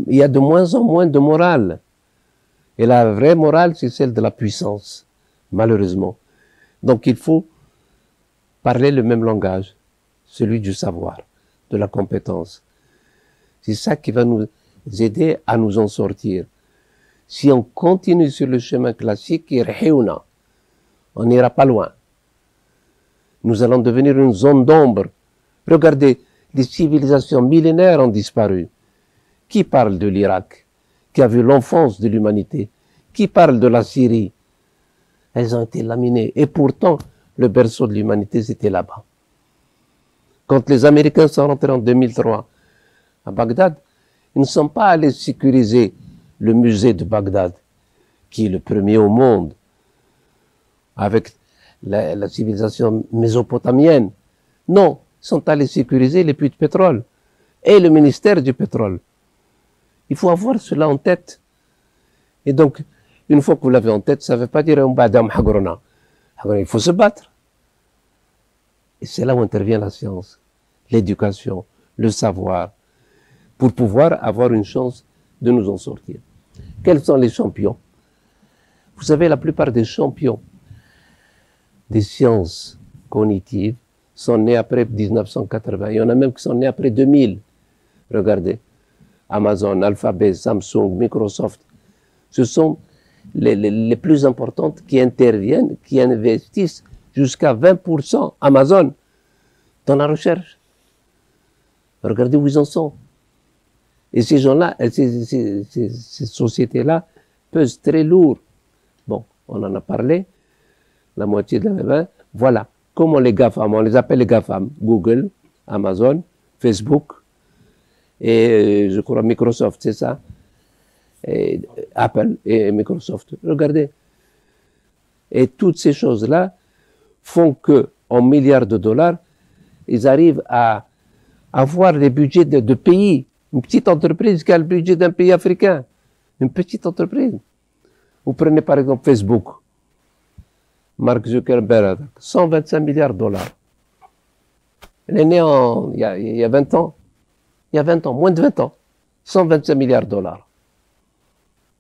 Il y a de moins en moins de morale. Et la vraie morale, c'est celle de la puissance, malheureusement. Donc il faut parler le même langage, celui du savoir, de la compétence. C'est ça qui va nous aider à nous en sortir. Si on continue sur le chemin classique, on n'ira pas loin. Nous allons devenir une zone d'ombre. Regardez, les civilisations millénaires ont disparu. Qui parle de l'Irak, qui a vu l'enfance de l'humanité? Qui parle de la Syrie? Elles ont été laminées. Et pourtant, le berceau de l'humanité, c'était là-bas. Quand les Américains sont rentrés en 2003 à Bagdad, ils ne sont pas allés sécuriser le musée de Bagdad, qui est le premier au monde, avec la civilisation mésopotamienne. Non, ils sont allés sécuriser les puits de pétrole et le ministère du pétrole. Il faut avoir cela en tête. Et donc, une fois que vous l'avez en tête, ça ne veut pas dire il faut se battre. Et c'est là où intervient la science, l'éducation, le savoir, pour pouvoir avoir une chance de nous en sortir. Quels sont les champions? Vous savez, la plupart des champions des sciences cognitives sont nés après 1980. Il y en a même qui sont nés après 2000. Regardez, Amazon, Alphabet, Samsung, Microsoft, ce sont les plus importantes qui interviennent, qui investissent jusqu'à 20% Amazon dans la recherche. Regardez où ils en sont. Et ces gens-là, ces sociétés-là pesent très lourd. Bon, on en a parlé, la moitié de la main. Voilà comment les GAFAM, on les appelle les GAFAM, Google, Amazon, Facebook, et je crois Microsoft, c'est ça, et Apple et Microsoft. Regardez. Et toutes ces choses-là font que, en milliards de dollars, ils arrivent à avoir les budgets de pays. Une petite entreprise qui a le budget d'un pays africain. Une petite entreprise. Vous prenez par exemple Facebook. Mark Zuckerberg, 125 milliards de dollars. Il est né il y a 20 ans. Il y a 20 ans, moins de 20 ans. 125 milliards de dollars.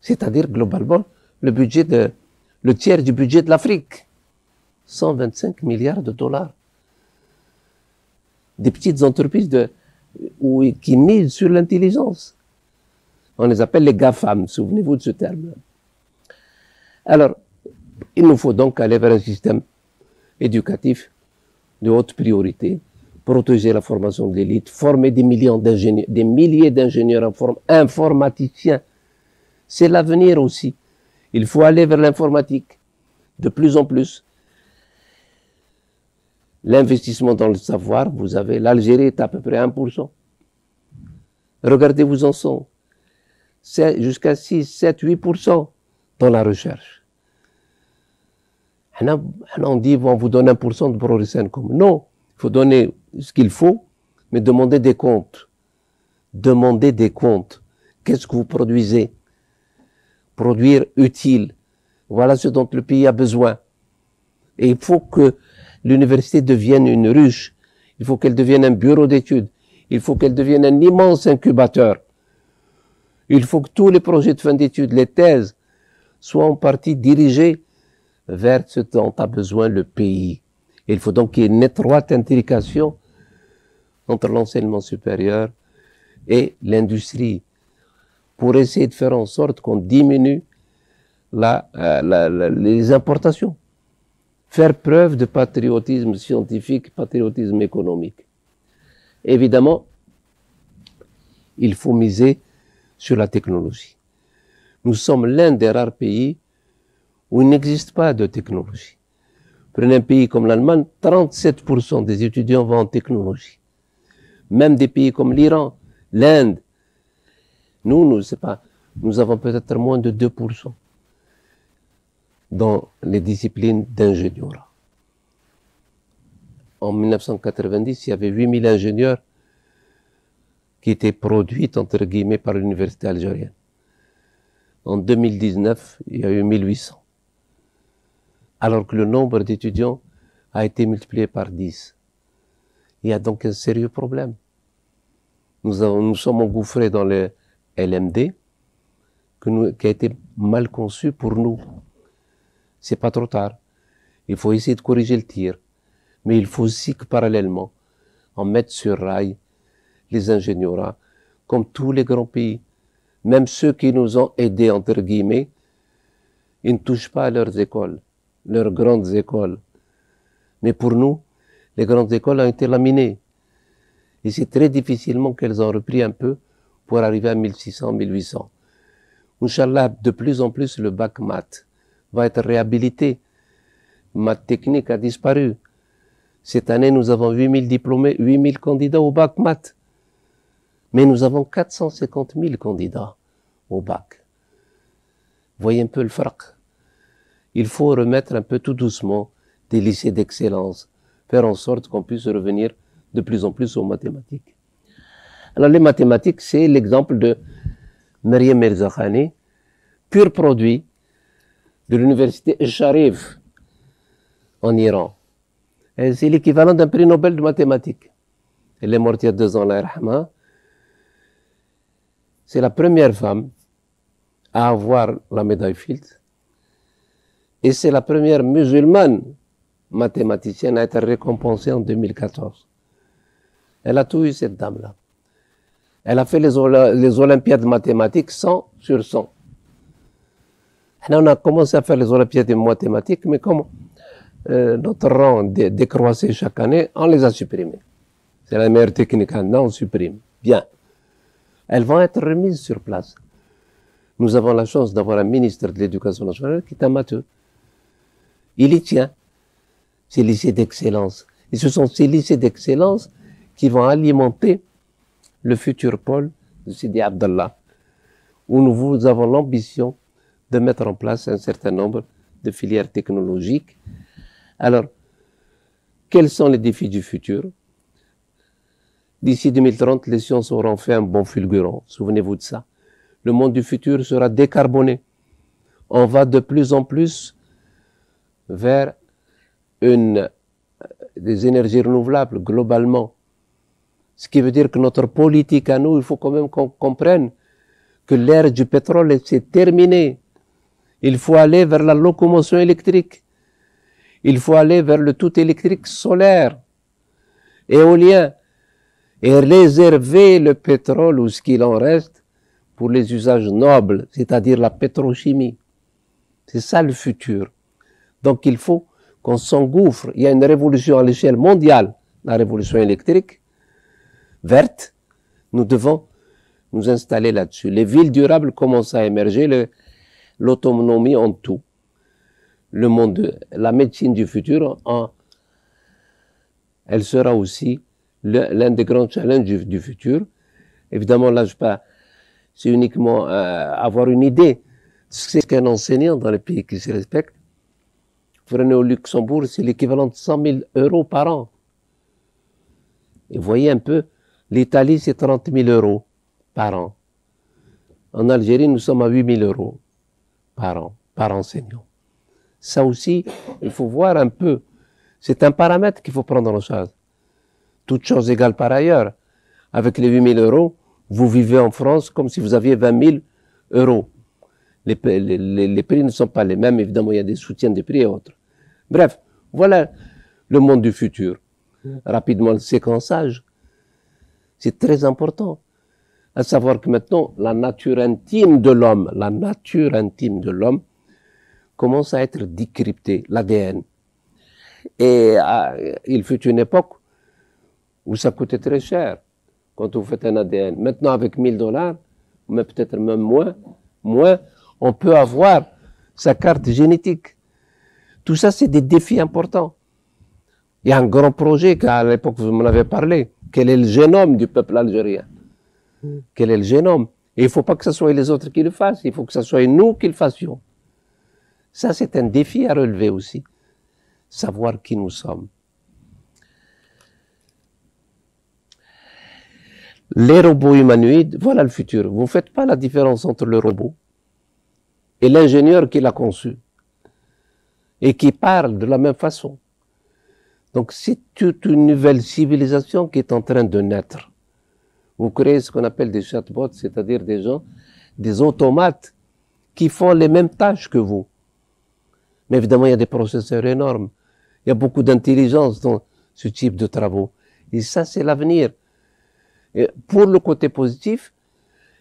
C'est-à-dire, globalement, le tiers du budget de l'Afrique. 125 milliards de dollars. Des petites entreprises qui misent sur l'intelligence. On les appelle les GAFAM, souvenez-vous de ce terme. Alors, il nous faut donc aller vers un système éducatif de haute priorité protéger la formation de l'élite, former des milliers d'ingénieurs informaticiens. C'est l'avenir aussi. Il faut aller vers l'informatique de plus en plus. L'investissement dans le savoir, vous avez, l'Algérie est à peu près 1%. Regardez où en sont. Jusqu'à 6, 7, 8% dans la recherche. On dit, on vous donne 1% de progrès. Non, il faut donner ce qu'il faut, mais demander des comptes. Demandez des comptes. Qu'est-ce que vous produisez? Produire utile. Voilà ce dont le pays a besoin. Et il faut que l'université devienne une ruche. Il faut qu'elle devienne un bureau d'études. Il faut qu'elle devienne un immense incubateur. Il faut que tous les projets de fin d'études, les thèses, soient en partie dirigés vers ce dont a besoin le pays. Il faut donc qu'il y ait une étroite intrication entre l'enseignement supérieur et l'industrie pour essayer de faire en sorte qu'on diminue les importations. Faire preuve de patriotisme scientifique, patriotisme économique. Évidemment, il faut miser sur la technologie. Nous sommes l'un des rares pays où il n'existe pas de technologie. Prenez un pays comme l'Allemagne, 37% des étudiants vont en technologie. Même des pays comme l'Iran, l'Inde. Nous avons peut-être moins de 2% dans les disciplines d'ingénierie. En 1990, il y avait 8000 ingénieurs qui étaient produits, entre guillemets, par l'université algérienne. En 2019, il y a eu 1800. Alors que le nombre d'étudiants a été multiplié par 10. Il y a donc un sérieux problème. Nous sommes engouffrés dans le LMD, qui a été mal conçu pour nous. C'est pas trop tard. Il faut essayer de corriger le tir. Mais il faut aussi que parallèlement, on mette sur rail les ingénieurs, comme tous les grands pays. Même ceux qui nous ont aidés, entre guillemets, ils ne touchent pas à leurs écoles, leurs grandes écoles. Mais pour nous, les grandes écoles ont été laminées. Et c'est très difficilement qu'elles ont repris un peu pour arriver à 1600, 1800. Inch'Allah, de plus en plus, le bac maths va être réhabilité. Maths technique a disparu. Cette année, nous avons 8000 diplômés, 8000 candidats au bac maths. Mais nous avons 450 000 candidats au bac. Voyez un peu le farq. Il faut remettre un peu tout doucement des lycées d'excellence, faire en sorte qu'on puisse revenir de plus en plus aux mathématiques. Alors les mathématiques, c'est l'exemple de Maryam Mirzakhani, pur produit de l'université Sharif en Iran. C'est l'équivalent d'un prix Nobel de mathématiques. Elle est morte il y a 2 ans, Allah yarhamha. C'est la première femme à avoir la médaille Fields. Et c'est la première musulmane mathématicienne à être récompensée en 2014. Elle a tout eu, cette dame-là. Elle a fait les Olympiades mathématiques 100 sur 100. Et on a commencé à faire les Olympiades mathématiques, mais comme notre rang décroissait chaque année, on les a supprimés. C'est la meilleure technique, maintenant on supprime. Bien. Elles vont être remises sur place. Nous avons la chance d'avoir un ministre de l'Éducation nationale qui est un matheux. Il y tient. Ces lycées d'excellence. Et ce sont ces lycées d'excellence qui vont alimenter le futur pôle de Sidi Abdallah, où nous avons l'ambition de mettre en place un certain nombre de filières technologiques. Alors, quels sont les défis du futur? D'ici 2030, les sciences auront fait un bond fulgurant. Souvenez-vous de ça. Le monde du futur sera décarboné. On va de plus en plus vers des énergies renouvelables globalement. Ce qui veut dire que notre politique à nous, il faut quand même qu'on comprenne que l'ère du pétrole s'est terminée. Il faut aller vers la locomotion électrique. Il faut aller vers le tout électrique solaire, éolien, et réserver le pétrole ou ce qu'il en reste pour les usages nobles, c'est-à-dire la pétrochimie. C'est ça le futur. Donc il faut qu'on s'engouffre. Il y a une révolution à l'échelle mondiale la révolution électrique, verte, nous devons nous installer là-dessus. Les villes durables commencent à émerger, l'autonomie en tout. Le monde, la médecine du futur, elle sera aussi l'un des grands challenges du futur. Évidemment, là, c'est uniquement avoir une idée. C'est qu'un enseignant dans les pays qui se respectent. Vous prenez au Luxembourg, c'est l'équivalent de 100 000 euros par an. Et vous voyez un peu, l'Italie, c'est 30 000 euros par an. En Algérie, nous sommes à 8 000 euros par an, par enseignant. Ça aussi, il faut voir un peu. C'est un paramètre qu'il faut prendre en charge. Toutes choses égales par ailleurs. Avec les 8 000 euros, vous vivez en France comme si vous aviez 20 000 euros. Les prix ne sont pas les mêmes. Évidemment, il y a des soutiens des prix et autres. Bref, voilà le monde du futur. Rapidement, le séquençage. C'est très important. À savoir que maintenant, la nature intime de l'homme commence à être décryptée, l'ADN. Et il fut une époque où ça coûtait très cher quand vous faites un ADN. Maintenant, avec $1000, mais peut-être même moins, on peut avoir sa carte génétique. Tout ça, c'est des défis importants. Il y a un grand projet qu'à l'époque, vous m'en avez parlé. Quel est le génome du peuple algérien? Quel est le génome? Et il ne faut pas que ce soit les autres qui le fassent. Il faut que ce soit nous qui le fassions. Ça, c'est un défi à relever aussi. Savoir qui nous sommes. Les robots humanoïdes, voilà le futur. Vous ne faites pas la différence entre le robot et l'ingénieur qui l'a conçu et qui parle de la même façon. Donc, c'est toute une nouvelle civilisation qui est en train de naître. Vous créez ce qu'on appelle des chatbots, c'est-à-dire des gens, des automates qui font les mêmes tâches que vous. Mais évidemment, il y a des processeurs énormes. Il y a beaucoup d'intelligence dans ce type de travaux. Et ça, c'est l'avenir. Et pour le côté positif,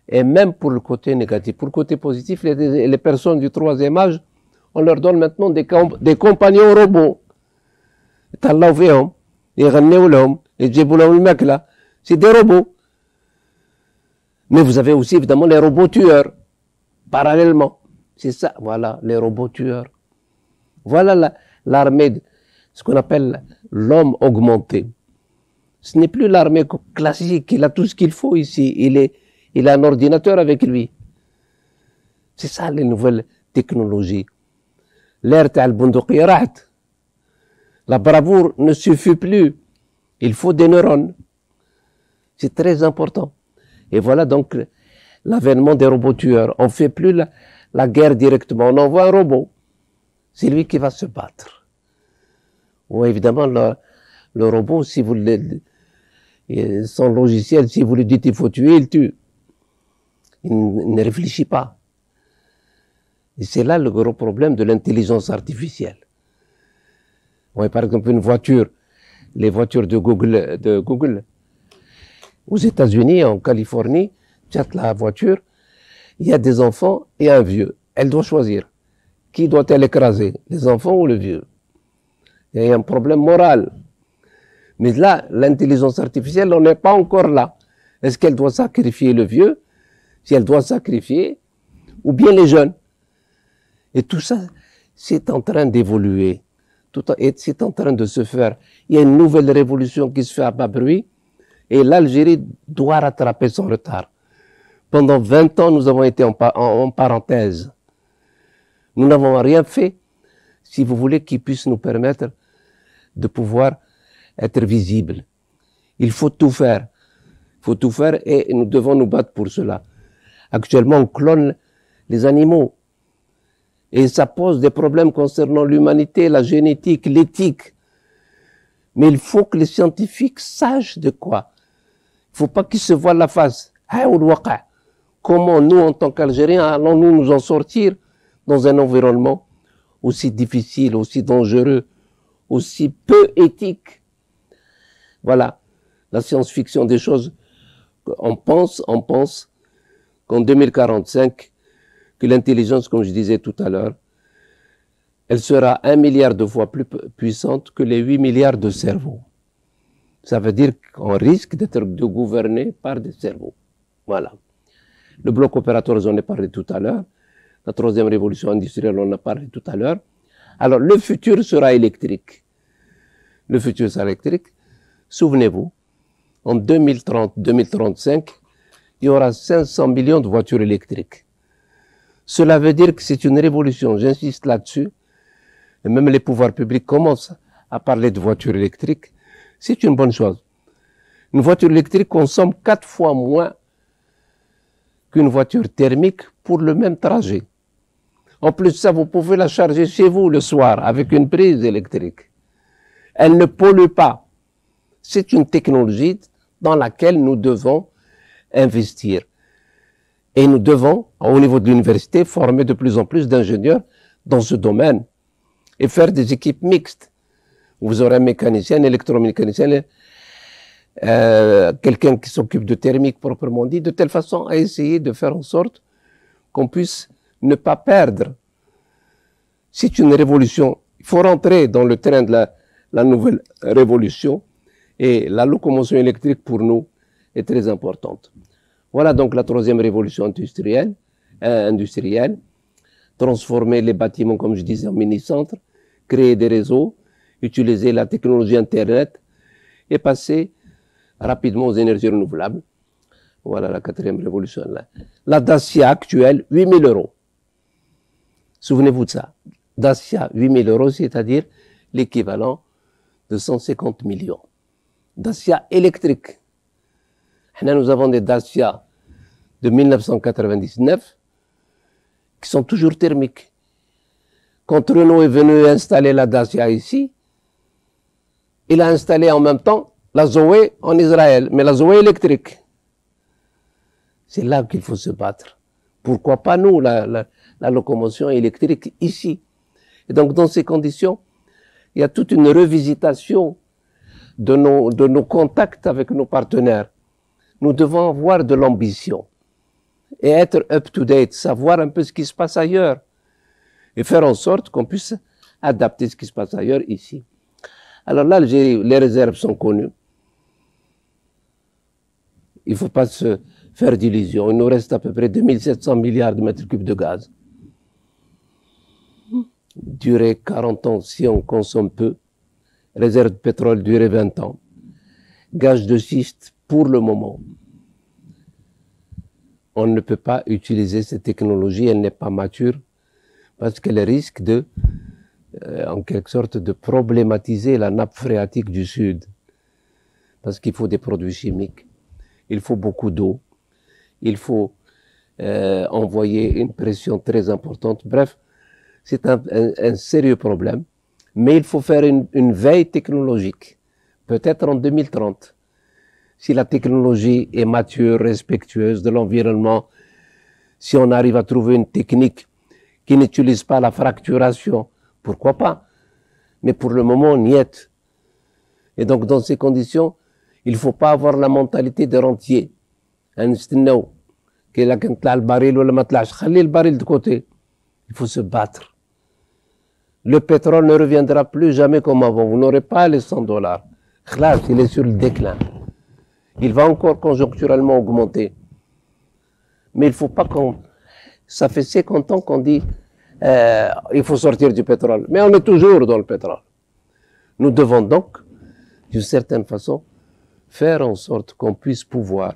et même pour le côté négatif. Pour le côté positif, les personnes du troisième âge, on leur donne maintenant des compagnons robots. C'est des robots. Mais vous avez aussi évidemment les robots tueurs, parallèlement. C'est ça, voilà, les robots tueurs. Voilà l'armée, ce qu'on appelle l'homme augmenté. Ce n'est plus l'armée classique, il a tout ce qu'il faut ici. Il a un ordinateur avec lui. C'est ça les nouvelles technologies. L'ère al-Bunduqi rahat. La bravoure ne suffit plus. Il faut des neurones. C'est très important. Et voilà donc l'avènement des robots tueurs. On ne fait plus la guerre directement. On envoie un robot. C'est lui qui va se battre. Ou évidemment, le robot, si vous son logiciel, si vous lui dites il faut tuer, il tue. Il ne réfléchit pas. Et c'est là le gros problème de l'intelligence artificielle. Ouais, par exemple, une voiture, les voitures de Google, aux États-Unis, en Californie, tu as la voiture, il y a des enfants et un vieux. Elle doit choisir. Qui doit-elle écraser, les enfants ou le vieux? Il y a un problème moral. Mais là, l'intelligence artificielle, on n'est pas encore là. Est-ce qu'elle doit sacrifier le vieux? Si elle doit sacrifier, ou bien les jeunes? Et tout ça, c'est en train d'évoluer. C'est en train de se faire. Il y a une nouvelle révolution qui se fait à bas bruit. Et l'Algérie doit rattraper son retard. Pendant 20 ans, nous avons été en parenthèse. Nous n'avons rien fait, si vous voulez, qui puisse nous permettre de pouvoir être visibles. Il faut tout faire. Il faut tout faire et nous devons nous battre pour cela. Actuellement, on clone les animaux. Et ça pose des problèmes concernant l'humanité, la génétique, l'éthique. Mais il faut que les scientifiques sachent de quoi. Il ne faut pas qu'ils se voilent la face. Comment nous, en tant qu'Algériens, allons-nous nous en sortir dans un environnement aussi difficile, aussi dangereux, aussi peu éthique? Voilà, la science-fiction des choses. On pense qu'en 2045, que l'intelligence, comme je disais tout à l'heure, elle sera 1 milliard de fois plus puissante que les 8 milliards de cerveaux. Ça veut dire qu'on risque d'être gouverné par des cerveaux. Voilà. Le bloc opératoire, j'en ai parlé tout à l'heure. La troisième révolution industrielle, on en a parlé tout à l'heure. Alors, le futur sera électrique. Le futur sera électrique. Souvenez-vous, en 2030-2035, il y aura 500 millions de voitures électriques. Cela veut dire que c'est une révolution, j'insiste là-dessus. Et même les pouvoirs publics commencent à parler de voitures électriques. C'est une bonne chose. Une voiture électrique consomme 4 fois moins qu'une voiture thermique pour le même trajet. En plus de ça, vous pouvez la charger chez vous le soir avec une prise électrique. Elle ne pollue pas. C'est une technologie dans laquelle nous devons investir. Et nous devons, au niveau de l'université, former de plus en plus d'ingénieurs dans ce domaine et faire des équipes mixtes. Vous aurez un mécanicien, un électromécanicien, quelqu'un qui s'occupe de thermique proprement dit, de telle façon à essayer de faire en sorte qu'on puisse ne pas perdre. C'est une révolution. Il faut rentrer dans le train de la nouvelle révolution et la locomotion électrique pour nous est très importante. Voilà donc la troisième révolution industrielle. Transformer les bâtiments, comme je disais, en mini-centres, créer des réseaux, utiliser la technologie Internet et passer rapidement aux énergies renouvelables. Voilà la quatrième révolution. La Dacia actuelle, 8 000 euros. Souvenez-vous de ça. Dacia, 8 000 euros, c'est-à-dire l'équivalent de 150 millions. Dacia électrique. Nous avons des Dacia de 1999 qui sont toujours thermiques. Quand Renault est venu installer la Dacia ici, il a installé en même temps la Zoé en Israël, mais la Zoé électrique. C'est là qu'il faut se battre. Pourquoi pas nous, la locomotion électrique ici? Et donc dans ces conditions, il y a toute une revisitation de nos contacts avec nos partenaires. Nous devons avoir de l'ambition et être up-to-date, savoir un peu ce qui se passe ailleurs et faire en sorte qu'on puisse adapter ce qui se passe ailleurs ici. Alors là, les réserves sont connues. Il ne faut pas se faire d'illusions. Il nous reste à peu près 2700 milliards de mètres cubes de gaz. Durer 40 ans si on consomme peu. Réserve de pétrole durer 20 ans. Gaz de schiste pour le moment. On ne peut pas utiliser cette technologie, elle n'est pas mature, parce qu'elle risque de, en quelque sorte, de problématiser la nappe phréatique du Sud. Parce qu'il faut des produits chimiques, il faut beaucoup d'eau, il faut envoyer une pression très importante. Bref, c'est un sérieux problème, mais il faut faire une veille technologique, peut-être en 2030. Si la technologie est mature, respectueuse de l'environnement, si on arrive à trouver une technique qui n'utilise pas la fracturation, pourquoi pas? Mais pour le moment, on y est. Et donc, dans ces conditions, il ne faut pas avoir la mentalité de rentier. Le baril de côté. Il faut se battre. Le pétrole ne reviendra plus jamais comme avant. Vous n'aurez pas les 100 $. Khlas, il est sur le déclin. Il va encore conjoncturellement augmenter. Mais il ne faut pas qu'on... Ça fait 50 ans qu'on dit il faut sortir du pétrole. Mais on est toujours dans le pétrole. Nous devons donc, d'une certaine façon, faire en sorte qu'on puisse pouvoir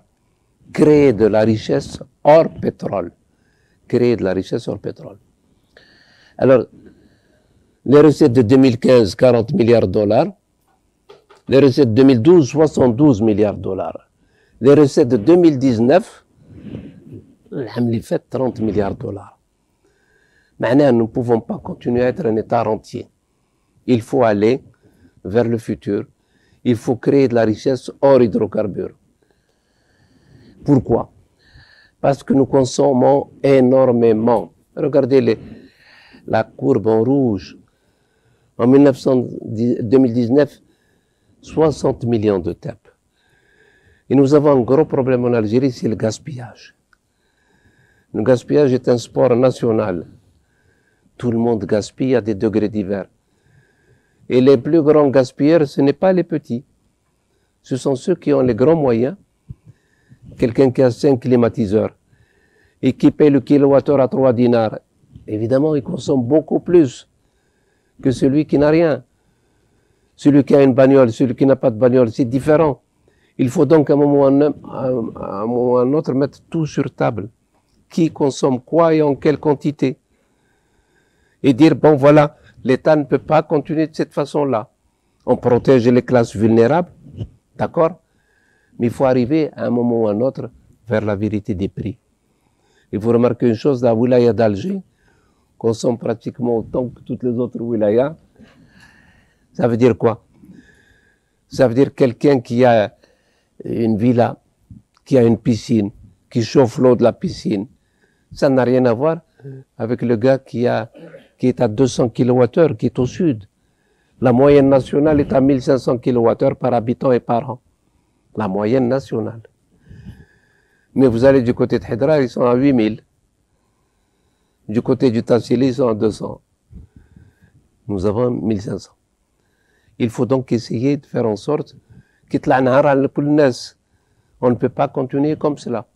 créer de la richesse hors pétrole. Créer de la richesse hors pétrole. Alors, les recettes de 2015, 40 milliards de dollars. Les recettes de 2012, 72 milliards de dollars. Les recettes de 2019, les fait 30 milliards de dollars. Maintenant, nous ne pouvons pas continuer à être un État rentier. Il faut aller vers le futur. Il faut créer de la richesse hors hydrocarbures. Pourquoi? Parce que nous consommons énormément. Regardez la courbe en rouge. En 2019, 60 millions de TEP. Et nous avons un gros problème en Algérie, c'est le gaspillage. Le gaspillage est un sport national. Tout le monde gaspille à des degrés divers. Et les plus grands gaspilleurs, ce n'est pas les petits. ce sont ceux qui ont les grands moyens. Quelqu'un qui a 5 climatiseurs et qui paye le kilowattheure à 3 dinars, évidemment, il consomme beaucoup plus que celui qui n'a rien. Celui qui a une bagnole, celui qui n'a pas de bagnole, c'est différent. Il faut donc à un moment ou à un autre mettre tout sur table. Qui consomme quoi et en quelle quantité. Et dire, bon voilà, l'État ne peut pas continuer de cette façon-là. On protège les classes vulnérables, d'accord? Mais il faut arriver à un moment ou à un autre vers la vérité des prix. Et vous remarquez une chose, la wilaya d'Alger consomme pratiquement autant que toutes les autres wilayas. Ça veut dire quoi? Ça veut dire quelqu'un qui a une villa, qui a une piscine, qui chauffe l'eau de la piscine. Ça n'a rien à voir avec le gars qui est à 200 kWh, qui est au sud. La moyenne nationale est à 1500 kWh par habitant et par an. La moyenne nationale. Mais vous allez du côté de Hidra, ils sont à 8000. Du côté du Tassili, ils sont à 200. Nous avons 1500. Il faut donc essayer de faire en sorte on ne peut pas continuer comme cela.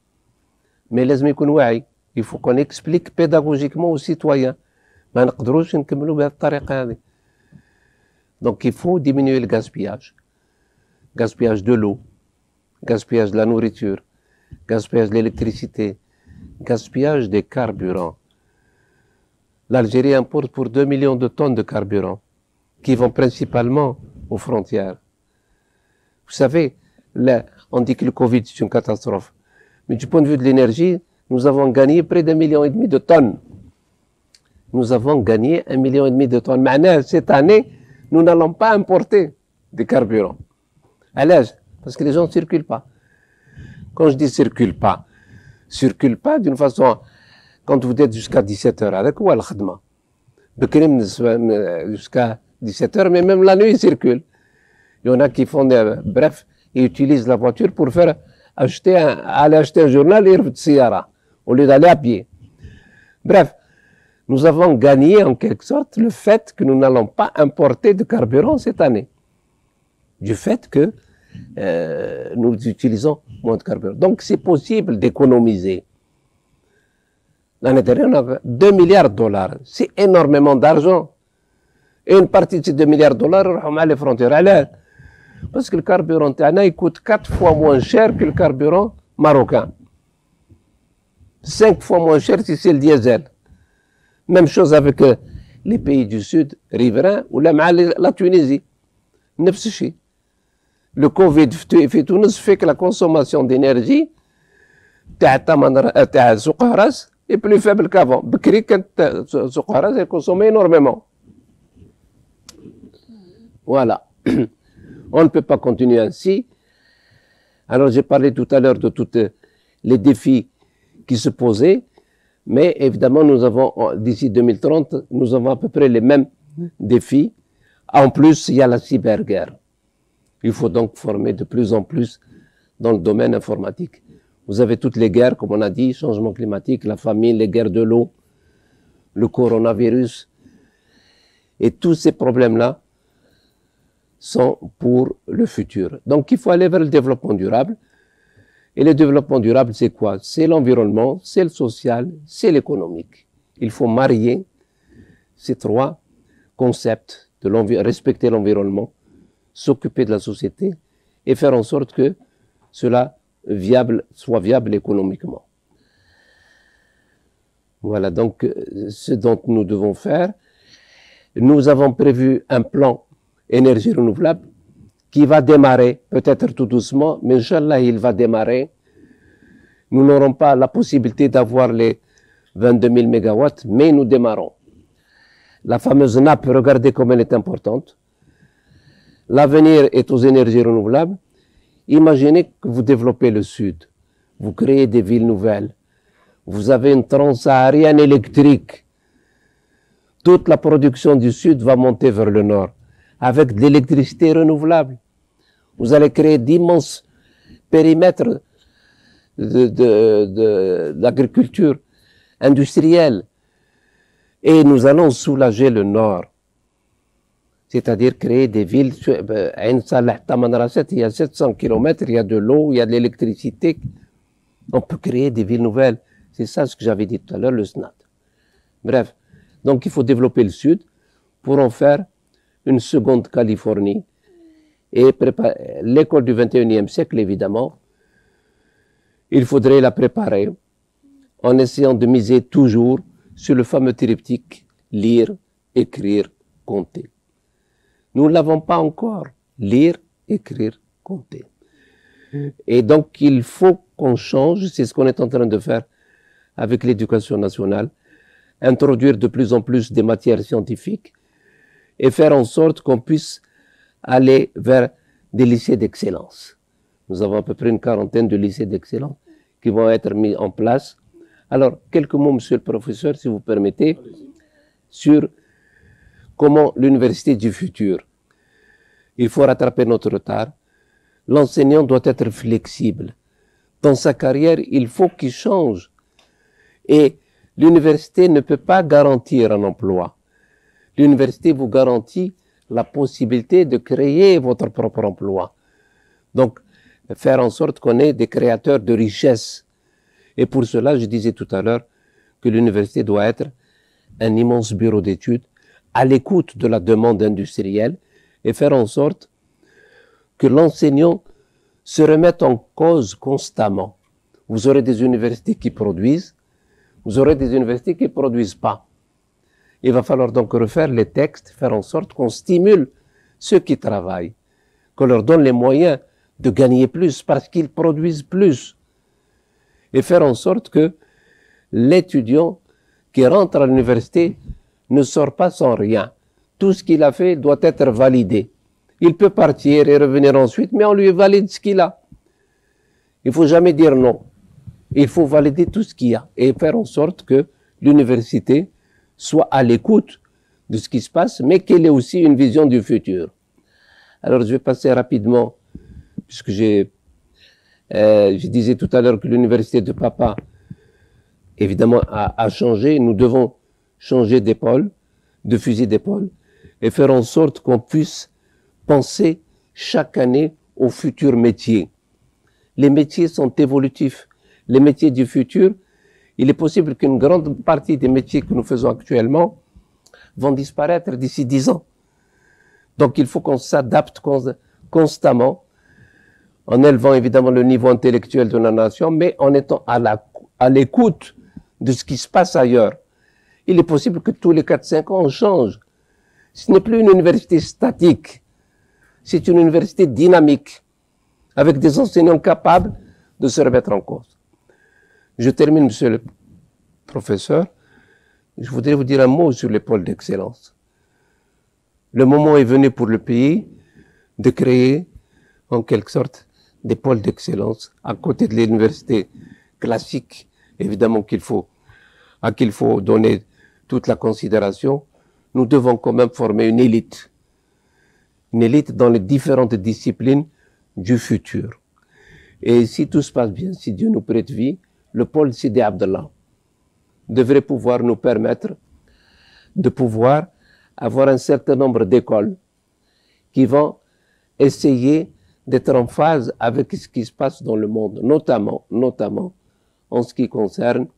Mais il faut qu'on explique pédagogiquement aux citoyens. Donc il faut diminuer le gaspillage. Gaspillage de l'eau, gaspillage de la nourriture, gaspillage de l'électricité, gaspillage des carburants. L'Algérie importe pour 2 millions de tonnes de carburant qui vont principalement aux frontières. Vous savez, là, on dit que le Covid c'est une catastrophe. Mais du point de vue de l'énergie, nous avons gagné près d'1,5 million de tonnes. Nous avons gagné 1,5 million de tonnes. Mais cette année, nous n'allons pas importer des carburants. À l'aise, parce que les gens ne circulent pas. Quand je dis circulent pas d'une façon, quand vous êtes jusqu'à 17h, avec quoi le khadma? Jusqu'à 17h, mais même la nuit, ils circulent. Il y en a qui font bref, ils utilisent la voiture pour aller acheter un journal et de siyara, au lieu d'aller à pied. Bref, nous avons gagné en quelque sorte le fait que nous n'allons pas importer de carburant cette année. Du fait que nous utilisons moins de carburant. Donc c'est possible d'économiser. L'année dernière, on avait 2 milliards de dollars. C'est énormément d'argent. Et une partie de ces 2 milliards de dollars, on va les frontières à l'air. Parce que le carburant tana, il coûte 4 fois moins cher que le carburant marocain. 5 fois moins cher si c'est le diesel. Même chose avec les pays du Sud riverains ou la Tunisie. نفس الشيء. Le Covid في تونس fait que la consommation d'énergie تاع سوق هراس est plus faible qu'avant. بكري كانت سوق هراس elle consommait énormément. Voilà. On ne peut pas continuer ainsi. Alors j'ai parlé tout à l'heure de tous les défis qui se posaient, mais évidemment nous avons, d'ici 2030, nous avons à peu près les mêmes défis. En plus, il y a la cyberguerre. Il faut donc former de plus en plus dans le domaine informatique. Vous avez toutes les guerres, comme on a dit, changement climatique, la famine, les guerres de l'eau, le coronavirus. Et tous ces problèmes-là sont pour le futur. Donc il faut aller vers le développement durable. Et le développement durable, c'est quoi? C'est l'environnement, c'est le social, c'est l'économique. Il faut marier ces trois concepts de respecter l'environnement, s'occuper de la société et faire en sorte que cela soit viable économiquement. Voilà donc ce dont nous devons faire. Nous avons prévu un plan énergie renouvelable qui va démarrer, peut-être tout doucement, mais Inch'Allah, il va démarrer. Nous n'aurons pas la possibilité d'avoir les 22 000 mégawatts, mais nous démarrons. La fameuse nappe, regardez comme elle est importante. L'avenir est aux énergies renouvelables. Imaginez que vous développez le Sud. Vous créez des villes nouvelles. Vous avez une transsaharienne électrique. Toute la production du Sud va monter vers le Nord avec de l'électricité renouvelable. Vous allez créer d'immenses périmètres d'agriculture industrielle. Et nous allons soulager le Nord. C'est-à-dire créer des villes. Ain Salah, Tamanrasset, il y a 700 km, il y a de l'eau, il y a de l'électricité. On peut créer des villes nouvelles. C'est ça ce que j'avais dit tout à l'heure, le SNAT. Bref, donc il faut développer le Sud pour en faire une seconde Californie et préparer l'école du 21e siècle, évidemment. Il faudrait la préparer en essayant de miser toujours sur le fameux triptyque lire, écrire, compter. Nous ne l'avons pas encore. Lire, écrire, compter. Et donc, il faut qu'on change, c'est ce qu'on est en train de faire avec l'éducation nationale, introduire de plus en plus des matières scientifiques et faire en sorte qu'on puisse aller vers des lycées d'excellence. Nous avons à peu près une quarantaine de lycées d'excellence qui vont être mis en place. Alors, quelques mots, monsieur le professeur, si vous permettez, sur comment l'université du futur. Il faut rattraper notre retard. L'enseignant doit être flexible. Dans sa carrière, il faut qu'il change. Et l'université ne peut pas garantir un emploi. L'université vous garantit la possibilité de créer votre propre emploi. Donc, faire en sorte qu'on ait des créateurs de richesse. Et pour cela, je disais tout à l'heure que l'université doit être un immense bureau d'études à l'écoute de la demande industrielle et faire en sorte que l'enseignant se remette en cause constamment. Vous aurez des universités qui produisent, vous aurez des universités qui ne produisent pas. Il va falloir donc refaire les textes, faire en sorte qu'on stimule ceux qui travaillent, qu'on leur donne les moyens de gagner plus parce qu'ils produisent plus. Et faire en sorte que l'étudiant qui rentre à l'université ne sort pas sans rien. Tout ce qu'il a fait doit être validé. Il peut partir et revenir ensuite, mais on lui valide ce qu'il a. Il ne faut jamais dire non. Il faut valider tout ce qu'il y a et faire en sorte que l'université soit à l'écoute de ce qui se passe, mais qu'elle ait aussi une vision du futur. Alors, je vais passer rapidement, puisque je disais tout à l'heure que l'université de Papa, évidemment, a changé. Nous devons changer d'épaule, de fusil d'épaule, et faire en sorte qu'on puisse penser chaque année aux futurs métiers. Les métiers sont évolutifs. Les métiers du futur, il est possible qu'une grande partie des métiers que nous faisons actuellement vont disparaître d'ici 10 ans. Donc il faut qu'on s'adapte constamment, en élevant évidemment le niveau intellectuel de la nation, mais en étant à l'écoute de ce qui se passe ailleurs. Il est possible que tous les 4-5 ans, on change. Ce n'est plus une université statique, c'est une université dynamique, avec des enseignants capables de se remettre en cause. Je termine, monsieur le professeur. Je voudrais vous dire un mot sur les pôles d'excellence. Le moment est venu pour le pays de créer, en quelque sorte, des pôles d'excellence à côté de l'université classique, évidemment à qui il faut donner toute la considération. Nous devons quand même former une élite dans les différentes disciplines du futur. Et si tout se passe bien, si Dieu nous prête vie, le pôle Sidi Abdallah devrait pouvoir nous permettre de pouvoir avoir un certain nombre d'écoles qui vont essayer d'être en phase avec ce qui se passe dans le monde, notamment en ce qui concerne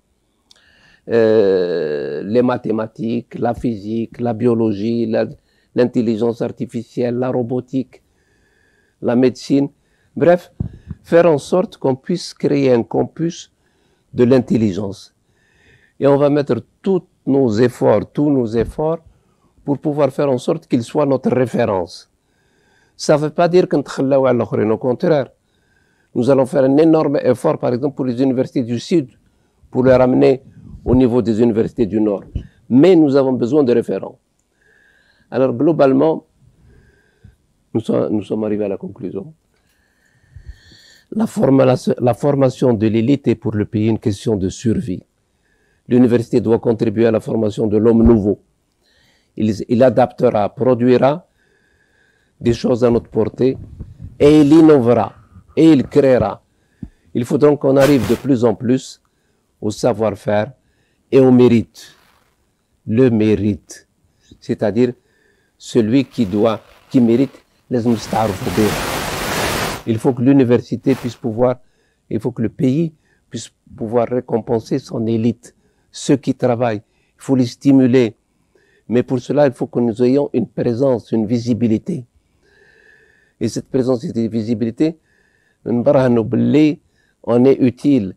les mathématiques, la physique, la biologie, l'intelligence artificielle, la robotique, la médecine. Bref, faire en sorte qu'on puisse créer un campus de l'intelligence. Et on va mettre tous nos efforts pour pouvoir faire en sorte qu'il soit notre référence. Ça ne veut pas dire qu'on t'khalaou à l'autre, au contraire. Nous allons faire un énorme effort, par exemple, pour les universités du Sud, pour les ramener au niveau des universités du Nord. Mais nous avons besoin de référents. Alors, globalement, nous sommes arrivés à la conclusion. La formation de l'élite est pour le pays une question de survie. L'université doit contribuer à la formation de l'homme nouveau. Il adaptera, produira des choses à notre portée et il innovera et il créera. Il faut donc qu'on arrive de plus en plus au savoir-faire et au mérite. Le mérite, c'est-à-dire celui qui mérite les musta'arfou. Il faut que l'université puisse pouvoir, il faut que le pays puisse pouvoir récompenser son élite, ceux qui travaillent. Il faut les stimuler. Mais pour cela, il faut que nous ayons une présence, une visibilité. Et cette présence et cette visibilité, on est utile.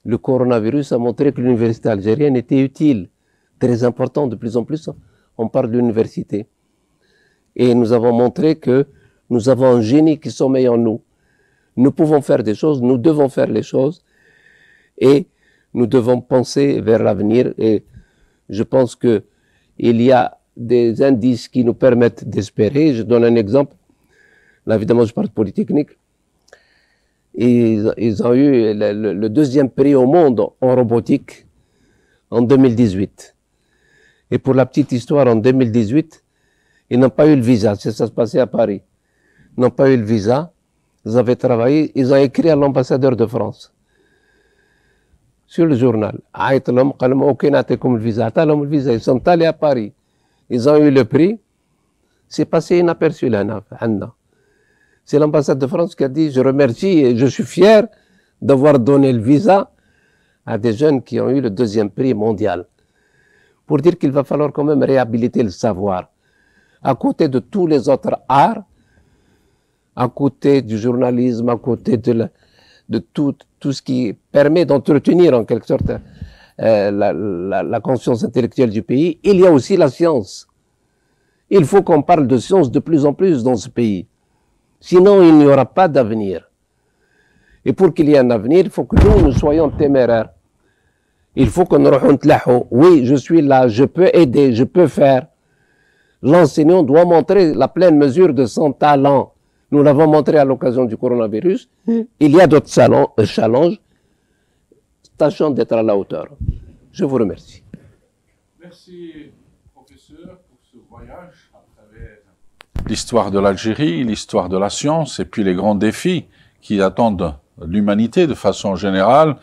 Le coronavirus a montré que l'université algérienne était utile, très important. De plus en plus, on parle de l'université. Et nous avons montré que nous avons un génie qui sommeille en nous. Nous pouvons faire des choses, nous devons faire les choses et nous devons penser vers l'avenir. Et je pense que il y a des indices qui nous permettent d'espérer. Je donne un exemple. Là, évidemment, je parle de Polytechnique. Ils ont eu le deuxième prix au monde en robotique en 2018. Et pour la petite histoire, en 2018, ils n'ont pas eu le visa. Ça se passait à Paris. Ils n'ont pas eu le visa. Ils avaient travaillé. Ils ont écrit à l'ambassadeur de France sur le journal. Ils sont allés à Paris. Ils ont eu le prix. C'est passé inaperçu là. C'est l'ambassade de France qui a dit « Je remercie et je suis fier d'avoir donné le visa à des jeunes qui ont eu le deuxième prix mondial. » Pour dire qu'il va falloir quand même réhabiliter le savoir. À côté de tous les autres arts, à côté du journalisme, à côté de tout ce qui permet d'entretenir en quelque sorte la conscience intellectuelle du pays, il y a aussi la science. Il faut qu'on parle de science de plus en plus dans ce pays. Sinon, il n'y aura pas d'avenir. Et pour qu'il y ait un avenir, il faut que nous soyons téméraires. Il faut que nous rejoignions. Oui, je suis là, je peux aider, je peux faire. L'enseignant doit montrer la pleine mesure de son talent. Nous l'avons montré à l'occasion du coronavirus. Il y a d'autres challenges. Tâchons d'être à la hauteur. Je vous remercie. Merci, professeur, pour ce voyage à travers l'histoire de l'Algérie, l'histoire de la science, et puis les grands défis qui attendent l'humanité de façon générale,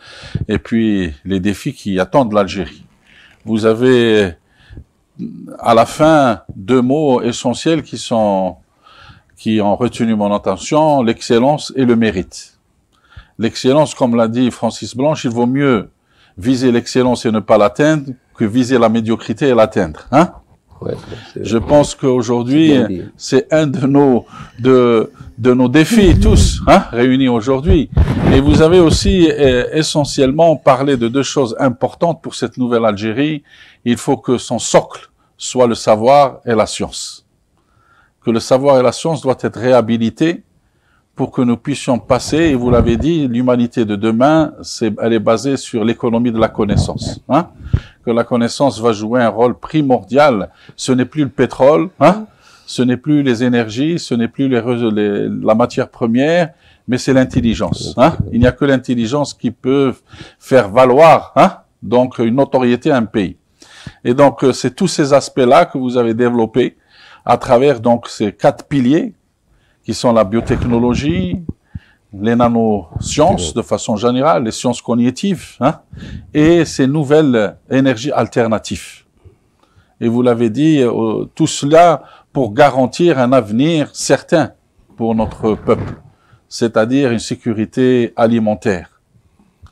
et puis les défis qui attendent l'Algérie. Vous avez, à la fin, deux mots essentiels qui ont retenu mon attention, l'excellence et le mérite. L'excellence, comme l'a dit Francis Blanche, il vaut mieux viser l'excellence et ne pas l'atteindre que viser la médiocrité et l'atteindre. Hein? Ouais, je pense qu'aujourd'hui, c'est un de nos défis tous, hein, réunis aujourd'hui. Et vous avez aussi essentiellement parlé de deux choses importantes pour cette nouvelle Algérie. Il faut que son socle soit le savoir et la science. Que le savoir et la science doivent être réhabilités pour que nous puissions passer, et vous l'avez dit, l'humanité de demain, elle est basée sur l'économie de la connaissance. Hein? Que la connaissance va jouer un rôle primordial. Ce n'est plus le pétrole, hein? Ce n'est plus les énergies, ce n'est plus la matière première, mais c'est l'intelligence. Hein? Il n'y a que l'intelligence qui peut faire valoir, hein, donc une notoriété à un pays. Et donc c'est tous ces aspects-là que vous avez développés à travers donc ces 4 piliers qui sont la biotechnologie, les nanosciences de façon générale, les sciences cognitives, hein, et ces nouvelles énergies alternatives. Et vous l'avez dit, tout cela pour garantir un avenir certain pour notre peuple, c'est-à-dire une sécurité alimentaire.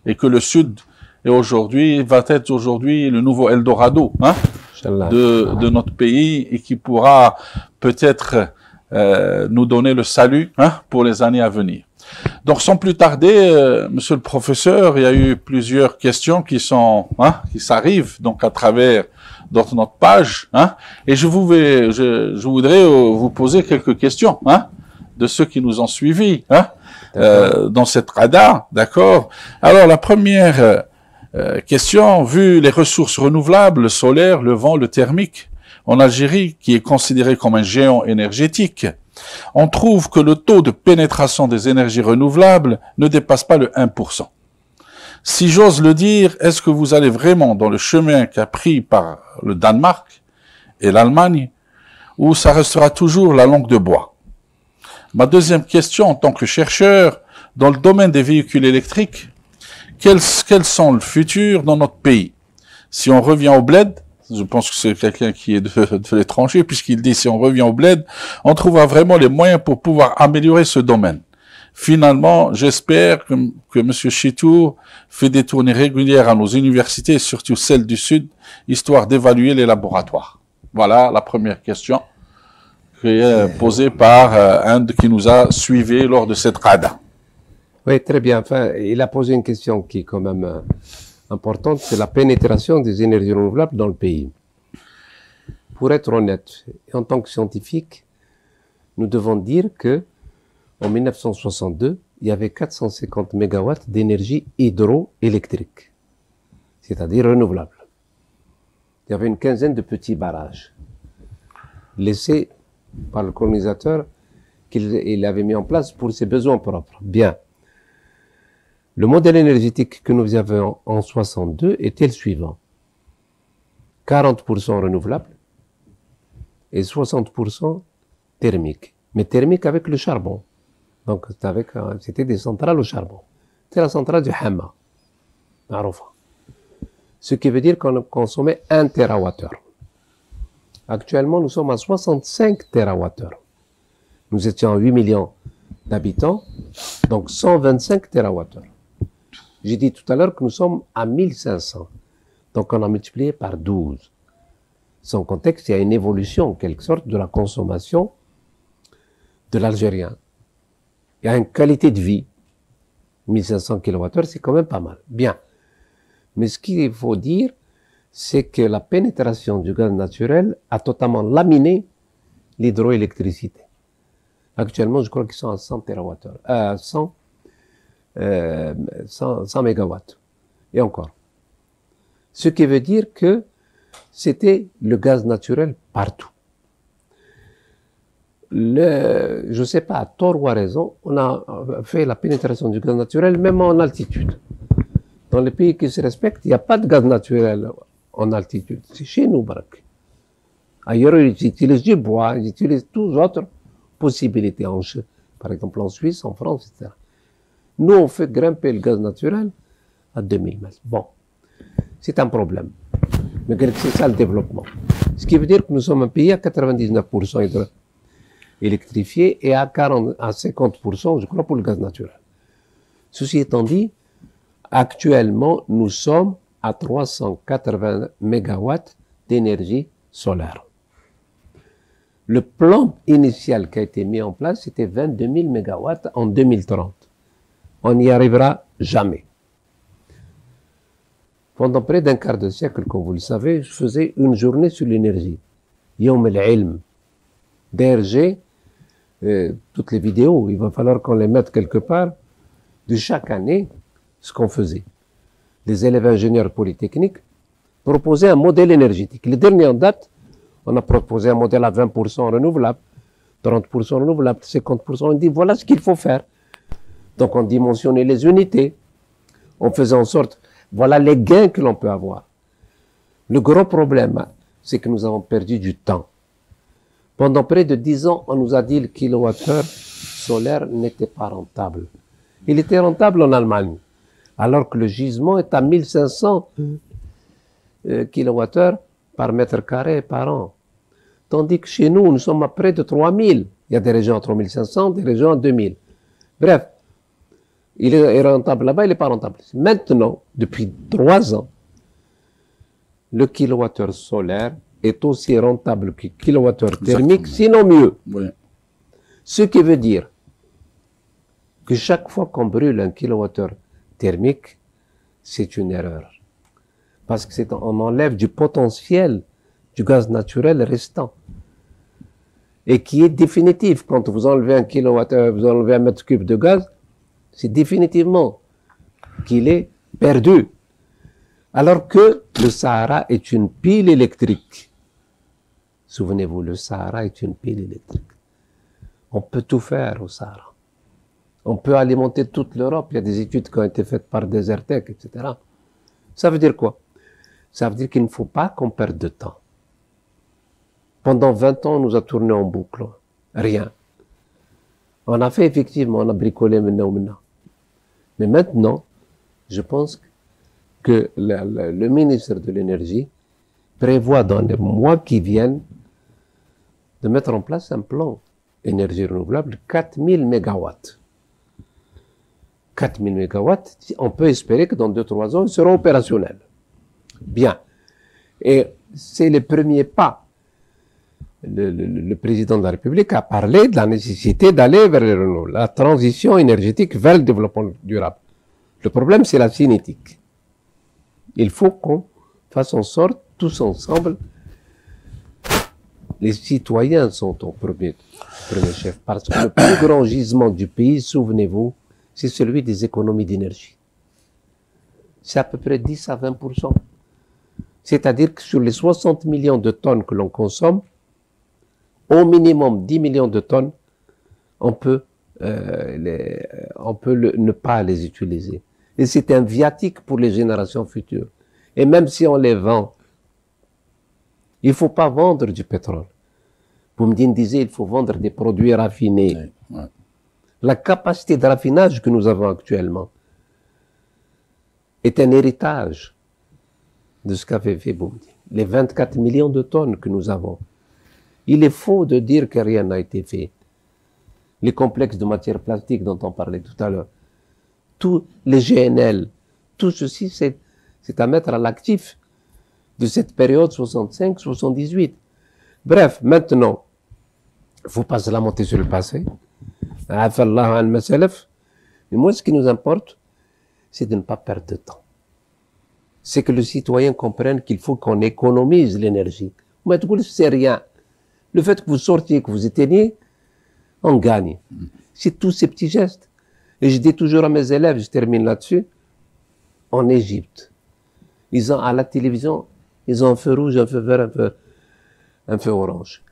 Et que le Sud va être aujourd'hui le nouveau Eldorado, hein, de notre pays, et qui pourra peut-être nous donner le salut, hein, pour les années à venir. Donc, sans plus tarder, monsieur le professeur, il y a eu plusieurs questions qui s'arrivent donc à travers notre page, hein, et je voudrais vous poser quelques questions, hein, de ceux qui nous ont suivis, hein, dans cette rada, d'accord. Alors, la première question, vu les ressources renouvelables, le solaire, le vent, le thermique, en Algérie, qui est considéré comme un géant énergétique, on trouve que le taux de pénétration des énergies renouvelables ne dépasse pas le 1%. Si j'ose le dire, est-ce que vous allez vraiment dans le chemin qu'a pris par le Danemark et l'Allemagne, ou ça restera toujours la langue de bois? Ma deuxième question, en tant que chercheur, dans le domaine des véhicules électriques, quels sont le futur dans notre pays? Si on revient au bled, je pense que c'est quelqu'un qui est de l'étranger, puisqu'il dit si on revient au bled, on trouvera vraiment les moyens pour pouvoir améliorer ce domaine. Finalement, j'espère que M. Chitour fait des tournées régulières à nos universités, surtout celles du Sud, histoire d'évaluer les laboratoires. Voilà la première question qui est posée par un qui nous a suivis lors de cette qada. Oui, très bien. Enfin, il a posé une question qui est quand même importante, c'est la pénétration des énergies renouvelables dans le pays. Pour être honnête, en tant que scientifique, nous devons dire que en 1962, il y avait 450 mégawatts d'énergie hydroélectrique, c'est-à-dire renouvelable. Il y avait une quinzaine de petits barrages laissés par le colonisateur qu'il avait mis en place pour ses besoins propres. Bien. Le modèle énergétique que nous avions en 62 était le suivant. 40% renouvelable et 60% thermique. Mais thermique avec le charbon. Donc, c'était des centrales au charbon. C'était la centrale du Hamma. Ce qui veut dire qu'on consommait 1 TWh. Actuellement, nous sommes à 65 TWh. Nous étions à 8 millions d'habitants, donc 125 TWh. J'ai dit tout à l'heure que nous sommes à 1500. Donc, on a multiplié par 12. Sans contexte, il y a une évolution, en quelque sorte, de la consommation de l'Algérien. Il y a une qualité de vie. 1500 kWh, c'est quand même pas mal. Bien. Mais ce qu'il faut dire, c'est que la pénétration du gaz naturel a totalement laminé l'hydroélectricité. Actuellement, je crois qu'ils sont à 100 TWh, 100 mégawatts. Et encore. Ce qui veut dire que c'était le gaz naturel partout. Je ne sais pas, à tort ou à raison, on a fait la pénétration du gaz naturel même en altitude. Dans les pays qui se respectent, il n'y a pas de gaz naturel en altitude. C'est chez nous, Barak. Ailleurs, ils utilisent du bois, ils utilisent toutes autres possibilités. Par exemple, en Suisse, en France, etc. Nous, on fait grimper le gaz naturel à 2000 mètres. Bon, c'est un problème. Mais c'est ça le développement. Ce qui veut dire que nous sommes un pays à 99% électrifié et à 50%, je crois, pour le gaz naturel. Ceci étant dit, actuellement, nous sommes à 380 mégawatts d'énergie solaire. Le plan initial qui a été mis en place, c'était 22 000 mégawatts en 2030. On n'y arrivera jamais. Pendant près d'un quart de siècle, comme vous le savez, je faisais une journée sur l'énergie. Yom al-Ilm. DRG, toutes les vidéos, il va falloir qu'on les mette quelque part, de chaque année, ce qu'on faisait. Les élèves ingénieurs polytechniques proposaient un modèle énergétique. Le dernier en date, on a proposé un modèle à 20% renouvelable, 30% renouvelable, 50%. On dit voilà ce qu'il faut faire. Donc on dimensionnait les unités. On faisait en sorte, voilà les gains que l'on peut avoir. Le gros problème, c'est que nous avons perdu du temps. Pendant près de 10 ans, on nous a dit que le kilowattheure solaire n'était pas rentable. Il était rentable en Allemagne, alors que le gisement est à 1500 kilowattheures par mètre carré par an. Tandis que chez nous, nous sommes à près de 3000. Il y a des régions à 3500, des régions à 2000. Bref, il est rentable là-bas, il n'est pas rentable. Maintenant, depuis 3 ans, le kilowattheure solaire est aussi rentable que le kilowattheure thermique, sinon mieux. Oui. Ce qui veut dire que chaque fois qu'on brûle un kilowattheure thermique, c'est une erreur. Parce que on enlève du potentiel du gaz naturel restant. Et qui est définitif. Quand vous enlevez un kilowattheure, vous enlevez un mètre cube de gaz, c'est définitivement qu'il est perdu. Alors que le Sahara est une pile électrique. Souvenez-vous, le Sahara est une pile électrique. On peut tout faire au Sahara. On peut alimenter toute l'Europe. Il y a des études qui ont été faites par Desertec, etc. Ça veut dire quoi? Ça veut dire qu'il ne faut pas qu'on perde de temps. Pendant 20 ans, on nous a tourné en boucle. Rien. On a fait effectivement, on a bricolé maintenant. Mais maintenant, je pense que le ministre de l'Énergie, prévoit dans les mois qui viennent de mettre en place un plan énergie renouvelable, 4000 mégawatts. 4000 mégawatts, on peut espérer que dans 2-3 ans, ils seront opérationnels. Bien. Et c'est le premier pas. Le président de la République a parlé de la nécessité d'aller vers les renouvelables, la transition énergétique vers le développement durable. Le problème, c'est la cinétique. Il faut qu'on fasse en sorte, tous ensemble, les citoyens sont au premier chef, parce que le plus grand gisement du pays, souvenez-vous, c'est celui des économies d'énergie. C'est à peu près 10 à 20%. C'est-à-dire que sur les 60 millions de tonnes que l'on consomme, au minimum 10 millions de tonnes, on peut ne pas les utiliser. Et c'est un viatique pour les générations futures. Et même si on les vend, il ne faut pas vendre du pétrole. Boumediene disait il faut vendre des produits raffinés. Oui, ouais. La capacité de raffinage que nous avons actuellement est un héritage de ce qu'avait fait Boumediene. Les 24 millions de tonnes que nous avons. Il est faux de dire que rien n'a été fait. Les complexes de matières plastiques dont on parlait tout à l'heure, tous les GNL, tout ceci, c'est à mettre à l'actif de cette période 65-78. Bref, maintenant, il ne faut pas se lamenter sur le passé. Mais moi, ce qui nous importe, c'est de ne pas perdre de temps. C'est que le citoyen comprenne qu'il faut qu'on économise l'énergie. Mais c'est rien. Le fait que vous sortiez, que vous éteigniez, on gagne. C'est tous ces petits gestes. Et je dis toujours à mes élèves, je termine là-dessus, en Égypte, ils ont à la télévision, ils ont un feu rouge, un feu vert, un feu orange.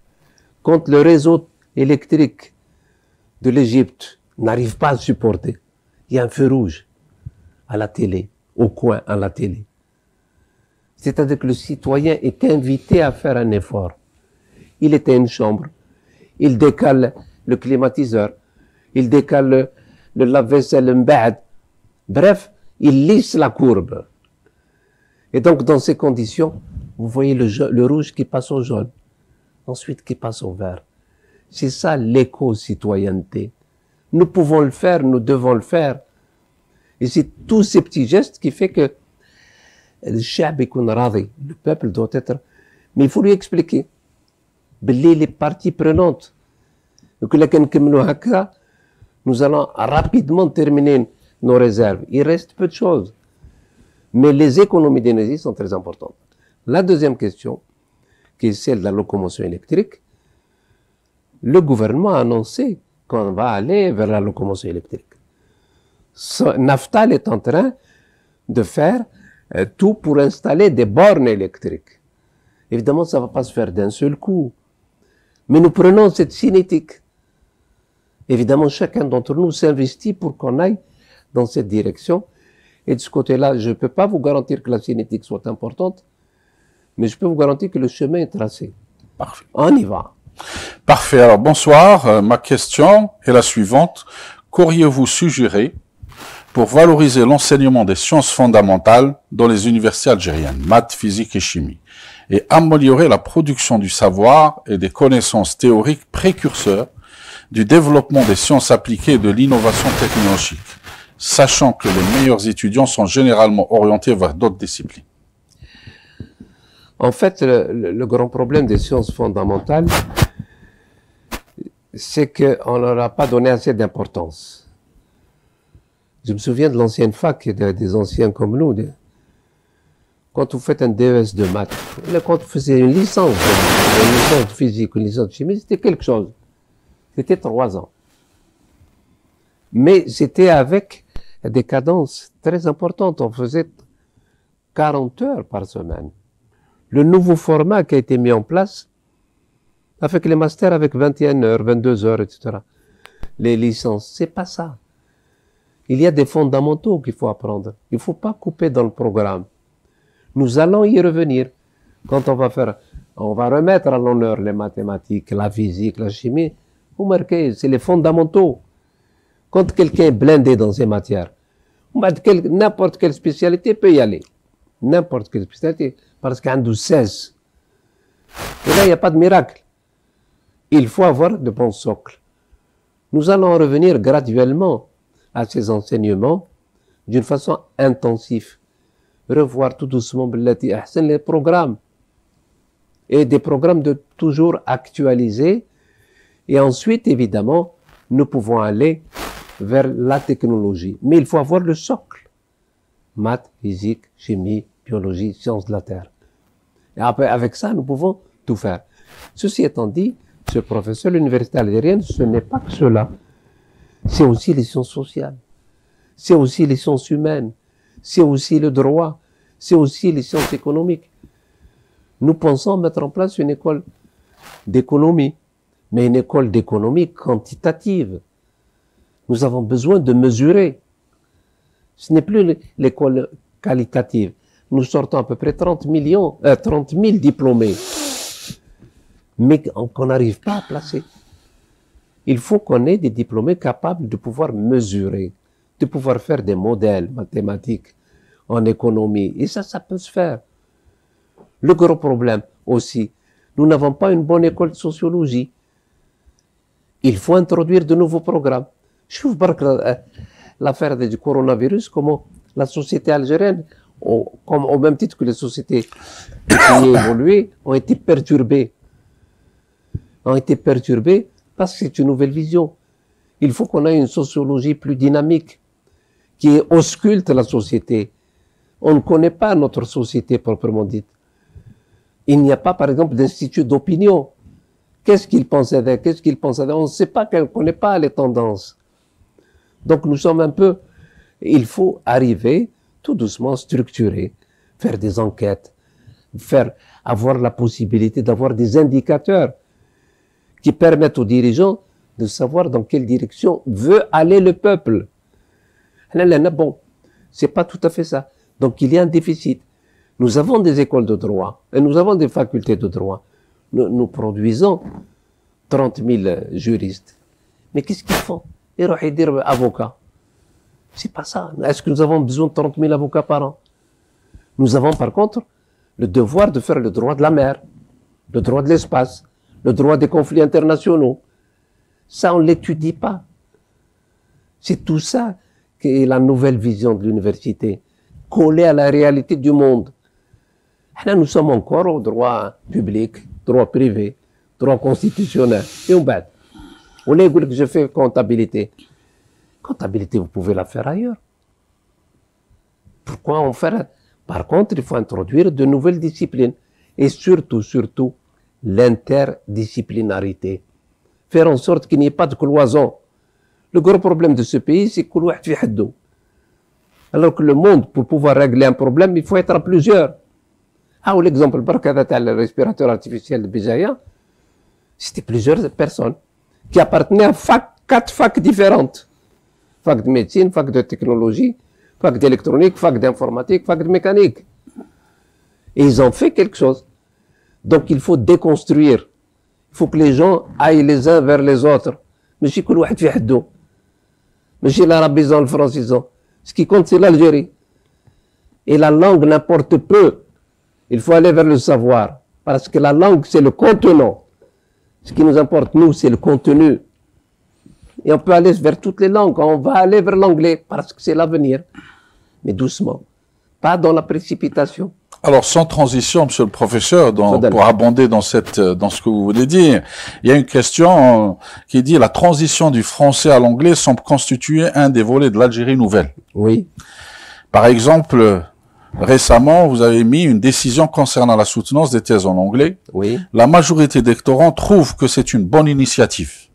Quand le réseau électrique de l'Égypte n'arrive pas à supporter, il y a un feu rouge à la télé, au coin à la télé. C'est-à-dire que le citoyen est invité à faire un effort. Il était une chambre, il décale le climatiseur, il décale le lave-vaisselle, le mbad. Bref, il lisse la courbe. Et donc, dans ces conditions, vous voyez le rouge qui passe au jaune, ensuite qui passe au vert. C'est ça l'éco-citoyenneté. Nous pouvons le faire, nous devons le faire. Et c'est tous ces petits gestes qui font que le peuple doit être... Mais il faut lui expliquer. Les parties prenantes. Nous allons rapidement terminer nos réserves. Il reste peu de choses. Mais les économies d'énergie sont très importantes. La deuxième question, qui est celle de la locomotion électrique, le gouvernement a annoncé qu'on va aller vers la locomotion électrique. Naftal est en train de faire tout pour installer des bornes électriques. Évidemment, ça ne va pas se faire d'un seul coup. Mais nous prenons cette cinétique. Évidemment, chacun d'entre nous s'investit pour qu'on aille dans cette direction. Et de ce côté-là, je ne peux pas vous garantir que la cinétique soit importante, mais je peux vous garantir que le chemin est tracé. Parfait. On y va. Parfait. Alors, bonsoir. Ma question est la suivante. Qu'auriez-vous suggéré pour valoriser l'enseignement des sciences fondamentales dans les universités algériennes, maths, physique et chimie, et améliorer la production du savoir et des connaissances théoriques précurseurs du développement des sciences appliquées et de l'innovation technologique, sachant que les meilleurs étudiants sont généralement orientés vers d'autres disciplines? En fait, le grand problème des sciences fondamentales, c'est qu'on ne leur a pas donné assez d'importance. Je me souviens de l'ancienne fac, des anciens comme nous. Quand vous faites un DES de maths, quand vous faisiez une licence de physique, une licence de chimie, c'était quelque chose. C'était 3 ans. Mais c'était avec des cadences très importantes. On faisait 40 heures par semaine. Le nouveau format qui a été mis en place, avec les masters avec 21 heures, 22 heures, etc. Les licences, c'est pas ça. Il y a des fondamentaux qu'il faut apprendre. Il ne faut pas couper dans le programme. Nous allons y revenir. Quand on va remettre à l'honneur les mathématiques, la physique, la chimie. Vous marquez, c'est les fondamentaux. Quand quelqu'un est blindé dans ces matières, n'importe quelle spécialité peut y aller. N'importe quelle spécialité. Parce qu'il y a 16 Et là, il n'y a pas de miracle. Il faut avoir de bons socles. Nous allons revenir graduellement à ces enseignements d'une façon intensive. Revoir tout doucement les programmes. Et des programmes de toujours actualisés. Et ensuite, évidemment, nous pouvons aller vers la technologie. Mais il faut avoir le socle. Maths, physique, chimie, biologie, sciences de la Terre. Et après, avec ça, nous pouvons tout faire. Ceci étant dit, ce professeur de l'université algérienne, ce n'est pas que cela. C'est aussi les sciences sociales. C'est aussi les sciences humaines. C'est aussi le droit. C'est aussi les sciences économiques. Nous pensons mettre en place une école d'économie, mais une école d'économie quantitative. Nous avons besoin de mesurer. Ce n'est plus l'école qualitative. Nous sortons à peu près 30 000 diplômés, mais qu'on n'arrive pas à placer. Il faut qu'on ait des diplômés capables de pouvoir mesurer, de pouvoir faire des modèles mathématiques en économie. Et ça peut se faire. Le gros problème aussi, nous n'avons pas une bonne école de sociologie. Il faut introduire de nouveaux programmes. Je vous parle l'affaire du coronavirus, comment la société algérienne, comme au même titre que les sociétés qui ont évolué, ont été perturbées. Parce que c'est une nouvelle vision. Il faut qu'on ait une sociologie plus dynamique, qui ausculte la société. On ne connaît pas notre société proprement dite. Il n'y a pas, par exemple, d'institut d'opinion. Qu'est-ce qu'ils pensaient d'elle? Qu'est-ce qu'ils pensaient d'elle? On ne sait pas, on ne connaît pas les tendances. Donc nous sommes un peu, il faut arriver tout doucement structurer, faire des enquêtes, avoir la possibilité d'avoir des indicateurs qui permettent aux dirigeants de savoir dans quelle direction veut aller le peuple. Bon, c'est pas tout à fait ça. Donc il y a un déficit. Nous avons des écoles de droit et nous avons des facultés de droit. Nous produisons 30 000 juristes. Mais qu'est-ce qu'ils font? Ils vont dire avocats. C'est pas ça. Est-ce que nous avons besoin de 30 000 avocats par an? Nous avons par contre le devoir de faire le droit de la mer, le droit de l'espace, le droit des conflits internationaux. Ça, on ne l'étudie pas. C'est tout ça qui est la nouvelle vision de l'université, collée à la réalité du monde. Là, nous sommes encore au droit public, droit privé, droit constitutionnel. Et on bat. On est que je fais comptabilité. Comptabilité, vous pouvez la faire ailleurs. Pourquoi en faire? Par contre, il faut introduire de nouvelles disciplines. Et surtout, l'interdisciplinarité. Faire en sorte qu'il n'y ait pas de cloison. Le gros problème de ce pays, c'est que l'ouah fi haddou. Alors que le monde, pour pouvoir régler un problème, il faut être à plusieurs. Ah, ou l'exemple, le respirateur artificiel de Béjaïa, c'était plusieurs personnes qui appartenaient à 4 facs différentes. Fac de médecine, fac de technologie, fac d'électronique, fac d'informatique, fac de mécanique. Et ils ont fait quelque chose. Donc il faut déconstruire. Il faut que les gens aillent les uns vers les autres. ماشي كل واحد في حده. ماشي l'arabisant, le francisant. Ce qui compte, c'est l'Algérie. Et la langue n'importe peu. Il faut aller vers le savoir. Parce que la langue, c'est le contenant. Ce qui nous importe, nous, c'est le contenu. Et on peut aller vers toutes les langues. On va aller vers l'anglais parce que c'est l'avenir. Mais doucement. Pas dans la précipitation. Alors, sans transition, monsieur le professeur, pour abonder dans ce que vous voulez dire, il y a une question qui dit la transition du français à l'anglais semble constituer un des volets de l'Algérie nouvelle. Oui. Par exemple, récemment, vous avez mis une décision concernant la soutenance des thèses en anglais. Oui. La majorité des doctorants trouvent que c'est une bonne initiative.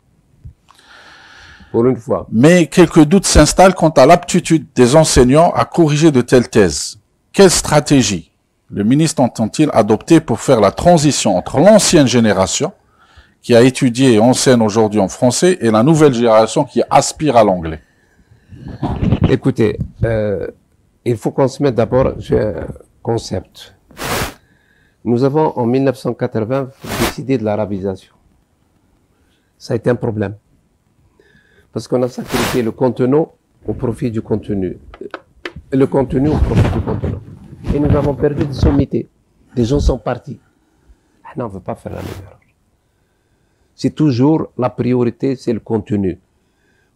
Pour une fois. Mais quelques doutes s'installent quant à l'aptitude des enseignants à corriger de telles thèses. Quelle stratégie le ministre entend-il adopter pour faire la transition entre l'ancienne génération, qui a étudié et enseigne aujourd'hui en français, et la nouvelle génération qui aspire à l'anglais? Écoutez, il faut qu'on se mette d'abord sur un concept. Nous avons en 1980 décidé de l'arabisation. Ça a été un problème. Parce qu'on a sacrifié le contenant au profit du contenu. Et le contenu au profit du contenant. Et nous avons perdu des sommités. Des gens sont partis. on ne veut pas faire la même erreur. C'est toujours la priorité, c'est le contenu.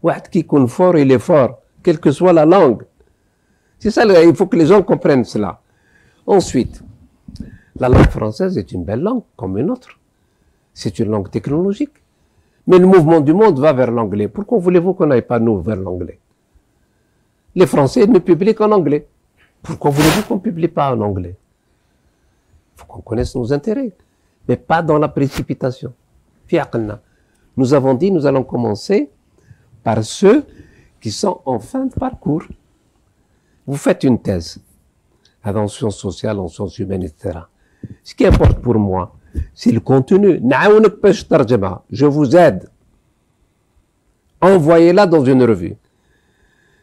Ouad qui est fort, il est fort, quelle que soit la langue. C'est ça, il faut que les gens comprennent cela. Ensuite, la langue française est une belle langue, comme une autre. C'est une langue technologique. Mais le mouvement du monde va vers l'anglais. Pourquoi voulez-vous qu'on n'aille pas, nous, vers l'anglais? Les Français ne publient qu'en anglais. Pourquoi voulez-vous qu'on ne publie pas en anglais? Il faut qu'on connaisse nos intérêts, mais pas dans la précipitation. Nous avons dit, nous allons commencer par ceux qui sont en fin de parcours. Vous faites une thèse, en sciences sociales, en sciences humaines, etc. Ce qui importe pour moi, c'est le contenu. Je vous aide. Envoyez-la dans une revue.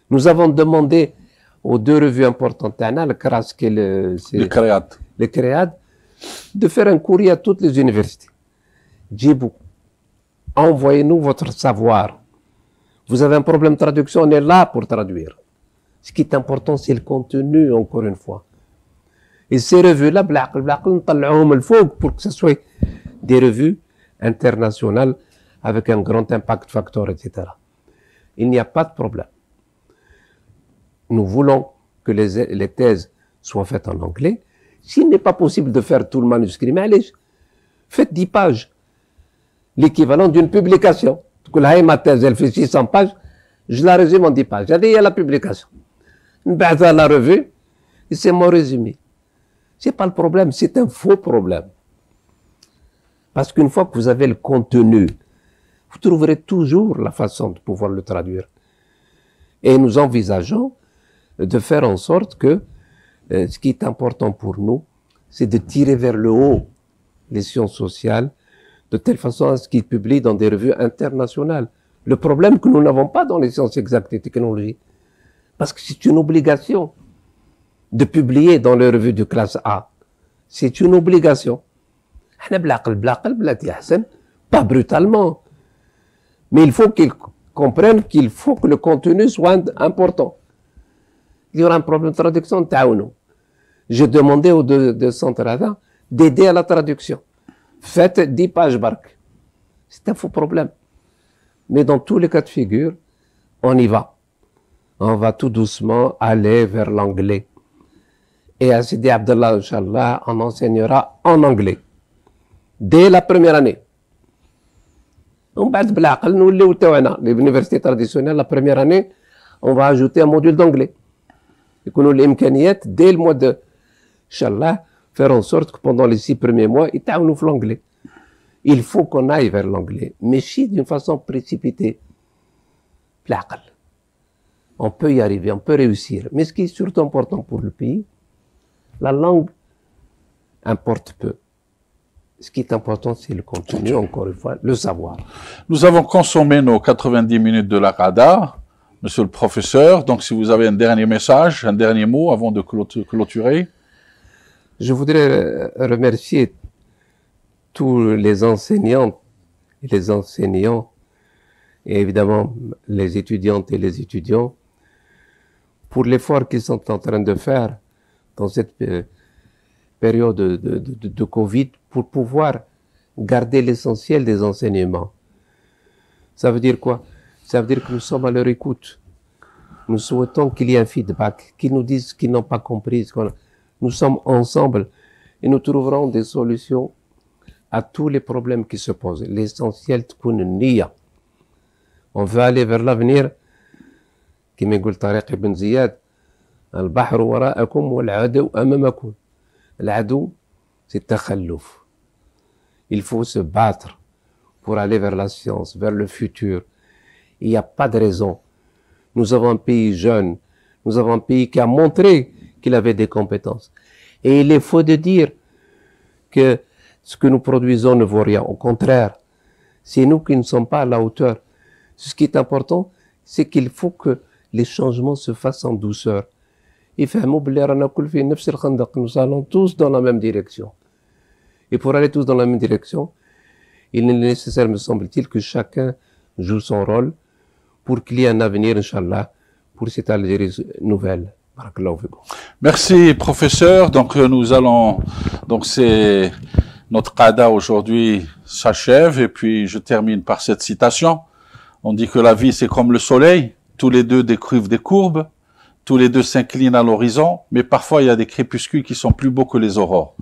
Nous avons demandé aux 2 revues importantes, le CRASC et le CREAD, de faire un courrier à toutes les universités. Djibou, envoyez-nous votre savoir. Vous avez un problème de traduction, on est là pour traduire. Ce qui est important, c'est le contenu, encore une fois. Et ces revues-là, pour que ce soit des revues internationales avec un grand impact factor, etc. Il n'y a pas de problème. Nous voulons que les thèses soient faites en anglais. S'il n'est pas possible de faire tout le manuscrit, mais allez, faites 10 pages. L'équivalent d'une publication. Ma thèse, elle fait 600 pages, je la résume en 10 pages. J'ai dit, il y a la publication. À la revue, et c'est mon résumé. C'est pas le problème, c'est un faux problème. Parce qu'une fois que vous avez le contenu, vous trouverez toujours la façon de pouvoir le traduire. Et nous envisageons de faire en sorte que ce qui est important pour nous, c'est de tirer vers le haut les sciences sociales, de telle façon à ce qu'ils publient dans des revues internationales. Le problème que nous n'avons pas dans les sciences exactes et technologies, parce que c'est une obligation de publier dans les revues de classe A. C'est une obligation. Pas brutalement. Mais il faut qu'ils comprennent qu'il faut que le contenu soit important. Il y aura un problème de traduction, j'ai demandé aux 2 centres d'aider à la traduction. Faites 10 pages barque. C'est un faux problème. Mais dans tous les cas de figure, on y va. On va tout doucement aller vers l'anglais. Et à Sidi Abdallah, Inch'Allah, on enseignera en anglais. Dès la première année. L'université traditionnelle, la première année, on va ajouter un module d'anglais. Dès le mois de Inch'Allah, faire en sorte que pendant les 6 premiers mois, ils t'aiment l'anglais. Il faut qu'on aille vers l'anglais, mais si d'une façon précipitée. On peut y arriver, on peut réussir. Mais ce qui est surtout important pour le pays, la langue importe peu. Ce qui est important, c'est le contenu, encore une fois, le savoir. Nous avons consommé nos 90 minutes de la Qada, monsieur le professeur. Donc, si vous avez un dernier message, un dernier mot avant de clôturer. Je voudrais remercier tous les enseignants et les enseignants, et évidemment les étudiantes et les étudiants, pour l'effort qu'ils sont en train de faire dans cette période de Covid pour pouvoir garder l'essentiel des enseignements. Ça veut dire quoi? Ça veut dire que nous sommes à leur écoute. Nous souhaitons qu'il y ait un feedback, qu'ils nous disent ce qu'ils n'ont pas compris. Nous sommes ensemble et nous trouverons des solutions à tous les problèmes qui se posent. L'essentiel, on veut aller vers l'avenir. كما يقول طارق بن زياد البحر وراءكم والعدو أمامكم. العدو c'est التخلف. Il faut se battre pour aller vers la science, vers le futur. Il n'y a pas de raison. Nous avons un pays jeune, nous avons un pays qui a montré qu'il avait des compétences. Et il est faux de dire que ce que nous produisons ne vaut rien. Au contraire, c'est nous qui ne sommes pas à la hauteur. Ce qui est important, c'est qu'il faut que les changements se fassent en douceur. Nous allons tous dans la même direction. Et pour aller tous dans la même direction, il est nécessaire, me semble-t-il, que chacun joue son rôle pour qu'il y ait un avenir, Inch'Allah, pour cette Algérie nouvelle. Barakallahu fikum. Merci, professeur. Donc, nous allons, donc c'est Notre qada aujourd'hui s'achève et puis je termine par cette citation. On dit que la vie c'est comme le soleil, tous les deux décrivent des courbes, tous les deux s'inclinent à l'horizon, mais parfois il y a des crépuscules qui sont plus beaux que les aurores.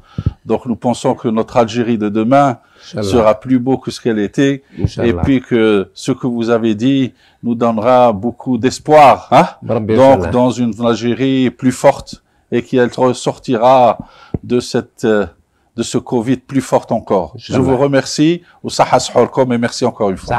Donc nous pensons que notre Algérie de demain sera plus beau que ce qu'elle était, et puis que ce que vous avez dit nous donnera beaucoup d'espoir, hein? Donc dans une Algérie plus forte et qui elle ressortira de ce Covid plus forte encore. Je vous remercie, et merci encore une fois.